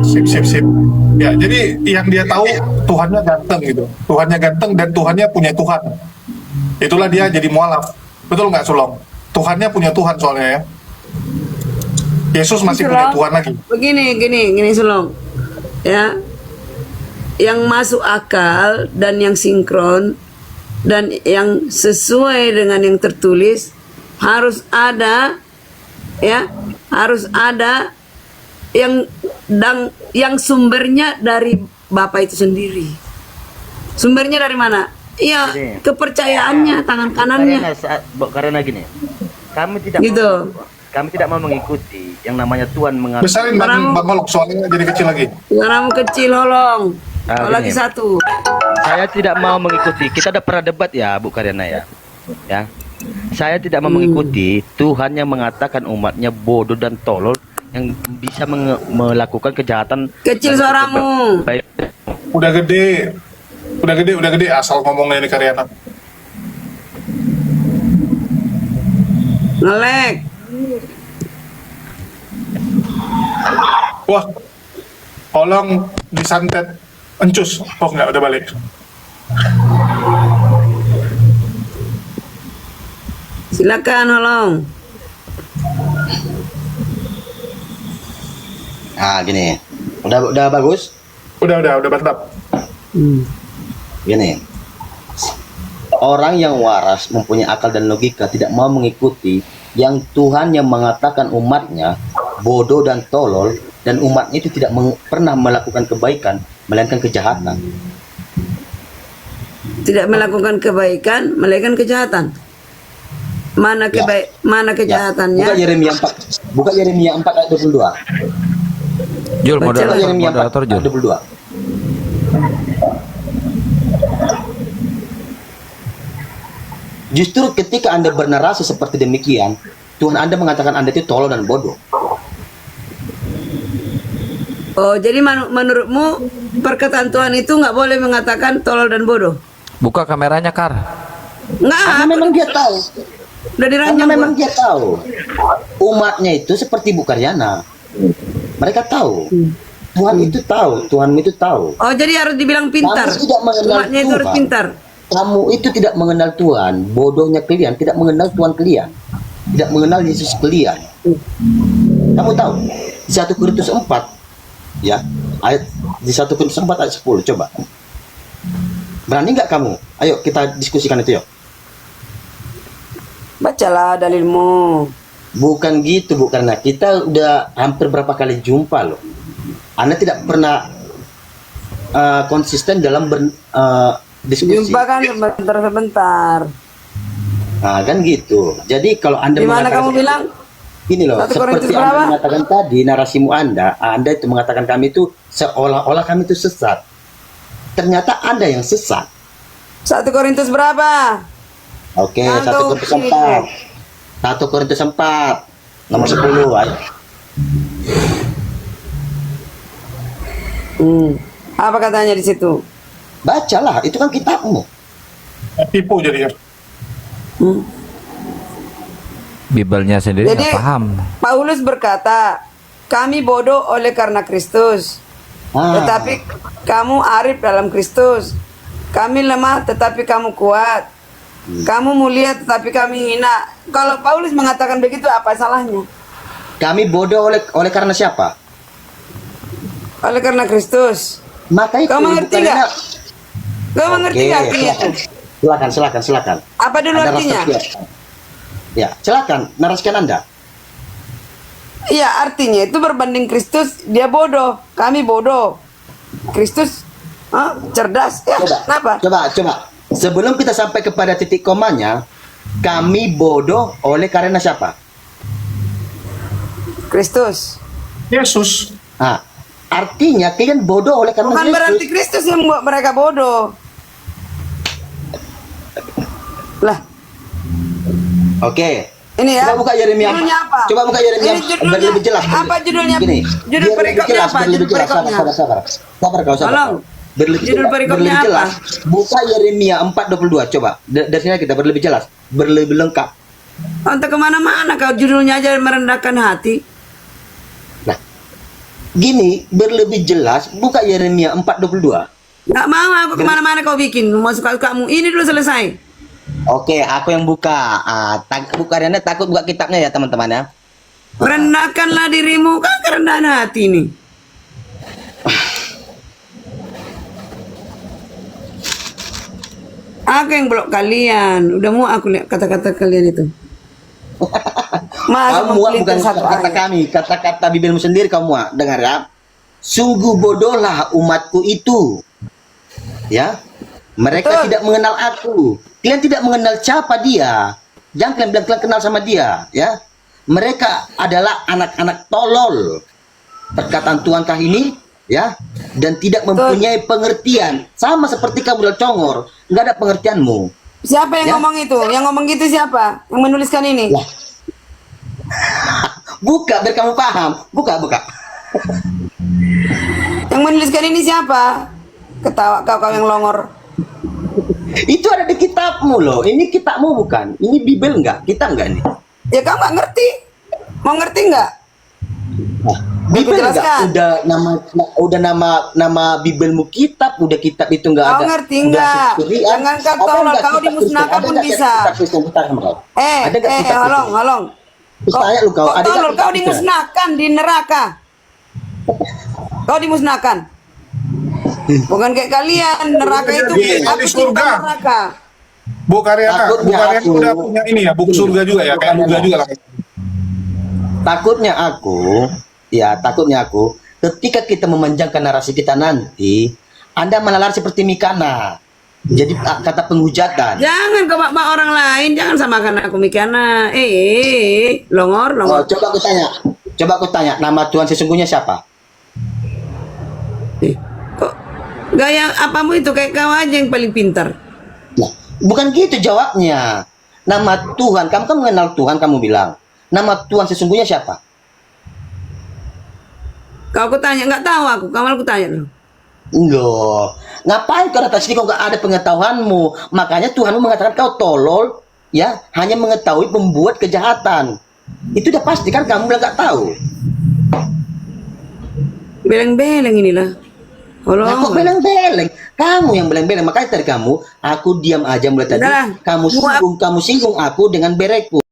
[SPEAKER 3] Sip. Ya, jadi yang dia tahu Tuhannya ganteng gitu. Tuhannya ganteng dan Tuhannya punya Tuhan. Itulah dia jadi mualaf. Betul nggak Sulong? Tuhannya punya Tuhan soalnya ya. Yesus masih punya
[SPEAKER 4] Sulong,
[SPEAKER 3] Tuhan lagi.
[SPEAKER 4] Begini Sulong. Ya. yang masuk akal dan yang sinkron dan yang sesuai dengan yang tertulis, harus ada ya, harus ada yang sumbernya dari Bapak itu sendiri. Sumbernya dari mana? Iya, kepercayaannya, tangan kanannya.
[SPEAKER 8] Karena gini, kami tidak
[SPEAKER 4] Gitu.
[SPEAKER 8] kami tidak mau mengikuti yang namanya Tuhan mengatakan.
[SPEAKER 3] Besarin Bang Holong, soalnya jadi kecil lagi.
[SPEAKER 4] Suaramu kecil, Holong. Lagi
[SPEAKER 8] Gini.
[SPEAKER 4] satu.
[SPEAKER 8] Saya tidak mau mengikuti. Kita udah pernah debat ya, Bu Karyana ya. Ya. Saya tidak mau mengikuti Tuhan yang mengatakan umatnya bodoh dan tolol yang bisa melakukan kejahatan.
[SPEAKER 4] Kecil suaramu.
[SPEAKER 8] Baik.
[SPEAKER 3] Udah gede. Udah gede asal ngomongnya ini Karyana.
[SPEAKER 4] Ngelek.
[SPEAKER 3] Wah. Holong disantet encus. Oh enggak, udah balik.
[SPEAKER 4] Silakan, Holong.
[SPEAKER 9] Nah, gini. Udah bagus?
[SPEAKER 3] Udah mantap.
[SPEAKER 9] Gini. Orang yang waras, mempunyai akal dan logika, tidak mau mengikuti yang Tuhan yang mengatakan umatnya bodoh dan tolol, dan umatnya itu tidak pernah melakukan kebaikan, melainkan kejahatan.
[SPEAKER 4] Tidak melakukan kebaikan, melakukan kejahatan. Mana mana kejahatannya?
[SPEAKER 9] Buka Yeremia 4 ayat 22.
[SPEAKER 5] Jul,
[SPEAKER 4] Baca lah.
[SPEAKER 5] moderator Jul.
[SPEAKER 9] 22. Justru ketika Anda bernarasi seperti demikian, Tuhan Anda mengatakan Anda itu tolol dan bodoh.
[SPEAKER 4] Oh, jadi menurutmu perkataan Tuhan itu nggak boleh mengatakan tolol dan bodoh?
[SPEAKER 5] Buka kameranya, Kar.
[SPEAKER 4] Nggak,
[SPEAKER 9] Karena memang dia tahu.
[SPEAKER 4] udah
[SPEAKER 9] Karena
[SPEAKER 4] diranjang
[SPEAKER 9] memang
[SPEAKER 4] gua.
[SPEAKER 9] dia tahu. Umatnya itu seperti Bu Karyana. Mereka tahu. Tuhan itu tahu. Tuhan itu tahu.
[SPEAKER 4] Oh, jadi harus dibilang pintar.
[SPEAKER 9] Kamu tidak mengenal
[SPEAKER 4] Umatnya itu harus
[SPEAKER 9] Tuhan.
[SPEAKER 4] pintar.
[SPEAKER 9] Kamu itu tidak mengenal Tuhan. Bodohnya kalian tidak mengenal Tuhan kalian. Tidak mengenal Yesus kalian. Kamu tahu? Di 1 Korintus 4 ya, ayat di 1 Korintus 4 ayat 10, coba. Berani nggak kamu? Ayo kita diskusikan itu yuk.
[SPEAKER 4] Bacalah dalilmu.
[SPEAKER 9] Bukan gitu, Bu, karena kita udah hampir berapa kali jumpa loh. Anda tidak pernah konsisten dalam diskusi.
[SPEAKER 4] Jumpa kan sebentar.
[SPEAKER 9] Nah, kan gitu. Jadi kalau Anda
[SPEAKER 4] Di mana kamu bilang?
[SPEAKER 9] Ini loh,
[SPEAKER 4] 1 Korintus
[SPEAKER 9] seperti
[SPEAKER 4] berapa?
[SPEAKER 9] Anda mengatakan tadi, narasimu Anda itu mengatakan kami itu seolah-olah kami itu sesat. Ternyata Anda yang sesat.
[SPEAKER 4] 1 Korintus berapa?
[SPEAKER 9] Oke,
[SPEAKER 4] Nah,
[SPEAKER 9] 1 Korintus 4. 1 Korintus 4 nomor 10, ayo.
[SPEAKER 4] Apa katanya di situ?
[SPEAKER 9] Bacalah, itu kan kitabmu.
[SPEAKER 3] Tipu jadi ya.
[SPEAKER 5] Bibelnya sendiri
[SPEAKER 4] Jadi
[SPEAKER 5] nggak paham.
[SPEAKER 4] Paulus berkata, kami bodoh oleh karena Kristus, tetapi kamu arif dalam Kristus. Kami lemah tetapi kamu kuat. Kamu mulia tetapi kami hina. Kalau Paulus mengatakan begitu, apa salahnya?
[SPEAKER 9] Kami bodoh oleh karena siapa?
[SPEAKER 4] Oleh karena Kristus.
[SPEAKER 9] Maka itu
[SPEAKER 4] Kau mengerti
[SPEAKER 9] bukan
[SPEAKER 4] nggak?
[SPEAKER 9] enak.
[SPEAKER 4] Kau mengerti nggak artinya itu?
[SPEAKER 9] Silakan.
[SPEAKER 4] Apa dulu
[SPEAKER 9] Ada
[SPEAKER 4] artinya?
[SPEAKER 9] rasa siap. Ya, silakan narasikan Anda.
[SPEAKER 4] Iya, artinya itu berbanding Kristus, dia bodoh. Kami bodoh. Kristus cerdas. Ya, kenapa?
[SPEAKER 9] Coba. Sebelum kita sampai kepada titik komanya, kami bodoh oleh karena siapa?
[SPEAKER 4] Kristus.
[SPEAKER 3] Yesus.
[SPEAKER 9] Nah, artinya kalian bodoh oleh karena
[SPEAKER 4] Bukan
[SPEAKER 9] Yesus.
[SPEAKER 4] berarti Kristus yang membuat mereka bodoh. Lah,
[SPEAKER 9] Oke.
[SPEAKER 4] ini ya.
[SPEAKER 9] Coba buka Yeremia.
[SPEAKER 4] Judulnya apa?
[SPEAKER 9] Coba buka Yeremia.
[SPEAKER 4] Ini judulnya
[SPEAKER 9] Biar lebih jelas.
[SPEAKER 4] apa judulnya?
[SPEAKER 9] Gini,
[SPEAKER 4] Judul
[SPEAKER 9] biar lebih
[SPEAKER 4] perikopnya
[SPEAKER 9] jelas,
[SPEAKER 4] apa?
[SPEAKER 9] biar lebih
[SPEAKER 4] Judul
[SPEAKER 9] jelas.
[SPEAKER 4] perikopnya.
[SPEAKER 9] Sabar kau, sabar.
[SPEAKER 4] Tolong.
[SPEAKER 9] Berlebih
[SPEAKER 4] Judul
[SPEAKER 9] jelas,
[SPEAKER 4] perikopnya
[SPEAKER 9] berlebih jelas.
[SPEAKER 4] apa?
[SPEAKER 9] Buka Yeremia 4:22. Coba. Dari sini kita berlebih jelas, berlebih lengkap.
[SPEAKER 4] Untuk kemana-mana kau judulnya aja merendahkan hati.
[SPEAKER 9] Nah, gini berlebih jelas. Buka Yeremia 4:22.
[SPEAKER 4] Nggak mau aku kemana-mana kau bikin. Mau suka-sukamu. Ini dulu selesai.
[SPEAKER 9] Oke, aku yang buka. Buka Anda takut buka kitabnya ya teman-teman ya.
[SPEAKER 4] Rendahkanlah dirimu. Kan kerendahan hati ini. Aku yang blok kalian. Udah mau aku lihat kata-kata kalian itu. Masa
[SPEAKER 9] Kamu muak bukan
[SPEAKER 4] mengpelintir satu
[SPEAKER 9] kata-kata
[SPEAKER 4] ayat.
[SPEAKER 9] kami, kata-kata Bibelmu sendiri kamu muak. Dengar ya. Sungguh bodohlah umatku itu. Ya. Mereka
[SPEAKER 4] Betul.
[SPEAKER 9] tidak mengenal aku. Kalian tidak mengenal siapa dia. Jangan kalian bilang kalian kenal sama dia, ya. Mereka adalah anak-anak tolol. Perkataan Tuhankah ini, ya, dan tidak mempunyai pengertian. Sama seperti kamu dan Congor, nggak ada pengertianmu.
[SPEAKER 4] Siapa yang
[SPEAKER 9] Ya.
[SPEAKER 4] ngomong itu? Yang ngomong gitu siapa? Yang menuliskan ini?
[SPEAKER 9] Lah. Buka biar kamu paham. Buka.
[SPEAKER 4] Yang menuliskan ini siapa? Ketawa kau yang longor.
[SPEAKER 9] Itu ada di kitabmu loh. Ini kitabmu bukan. Ini Bibel enggak? Kita enggak nih.
[SPEAKER 4] Ya kau nggak ngerti. Mau ngerti nggak?
[SPEAKER 9] Bibel enggak?
[SPEAKER 4] jelaskan.
[SPEAKER 9] Udah nama Bibelmu kitab, udah kitab itu enggak
[SPEAKER 4] Kau
[SPEAKER 9] ada.
[SPEAKER 4] ngerti
[SPEAKER 9] Udah
[SPEAKER 4] nggak?
[SPEAKER 9] Syariat.
[SPEAKER 4] Jangan kau
[SPEAKER 9] Ada
[SPEAKER 4] tolol,
[SPEAKER 9] enggak
[SPEAKER 4] kau
[SPEAKER 9] kitab
[SPEAKER 4] dimusnahkan
[SPEAKER 9] Kristen? Ada
[SPEAKER 4] pun
[SPEAKER 9] enggak
[SPEAKER 4] bisa.
[SPEAKER 9] kitab Kristen? Bentar, Bro. Ada enggak kitab
[SPEAKER 4] Holong,
[SPEAKER 9] Kristen?
[SPEAKER 4] holong.
[SPEAKER 9] Terus tanya lu kau, ada enggak
[SPEAKER 4] Tolol,
[SPEAKER 9] kitab
[SPEAKER 4] kau
[SPEAKER 9] Kristen?
[SPEAKER 4] dimusnahkan di neraka. Kau dimusnahkan. Bukan kayak kalian, neraka itu
[SPEAKER 3] Di
[SPEAKER 4] aku
[SPEAKER 3] surga.
[SPEAKER 4] cinta neraka.
[SPEAKER 3] Bu Karyana
[SPEAKER 9] Takutnya aku.
[SPEAKER 3] udah punya ini ya, buku surga juga ya, kayak Luga juga lah.
[SPEAKER 9] Takutnya aku, ketika kita memanjangkan narasi kita nanti, Anda malah lari seperti Mikana. Jadi kata penghujatan.
[SPEAKER 4] Jangan kau mak orang lain, jangan samakan aku Mikana. Longor,
[SPEAKER 9] Oh,
[SPEAKER 4] longor.
[SPEAKER 9] coba aku tanya, nama Tuhan sesungguhnya siapa?
[SPEAKER 4] Kok gaya apamu itu kayak kau aja yang paling pintar.
[SPEAKER 9] Nah, bukan gitu jawabnya. Nama Tuhan, kamu kan mengenal Tuhan, kamu bilang. Nama Tuhan sesungguhnya siapa?
[SPEAKER 4] Kau aku tanya, nggak tahu aku, kamu aku tanya loh.
[SPEAKER 9] Loh, ngapain kau datang sini kau nggak ada pengetahuanmu? Makanya Tuhanmu mengatakan kau tolol, ya, hanya mengetahui pembuat kejahatan. Itu udah pasti kan kamu bilang nggak tahu.
[SPEAKER 4] Beleng-beleng inilah.
[SPEAKER 9] Nah, kok beleng-beleng? Kamu yang beleng-beleng. Makanya dari kamu, aku diam aja mulai tadi.
[SPEAKER 4] Udah,
[SPEAKER 9] Kamu singgung aku dengan berekku.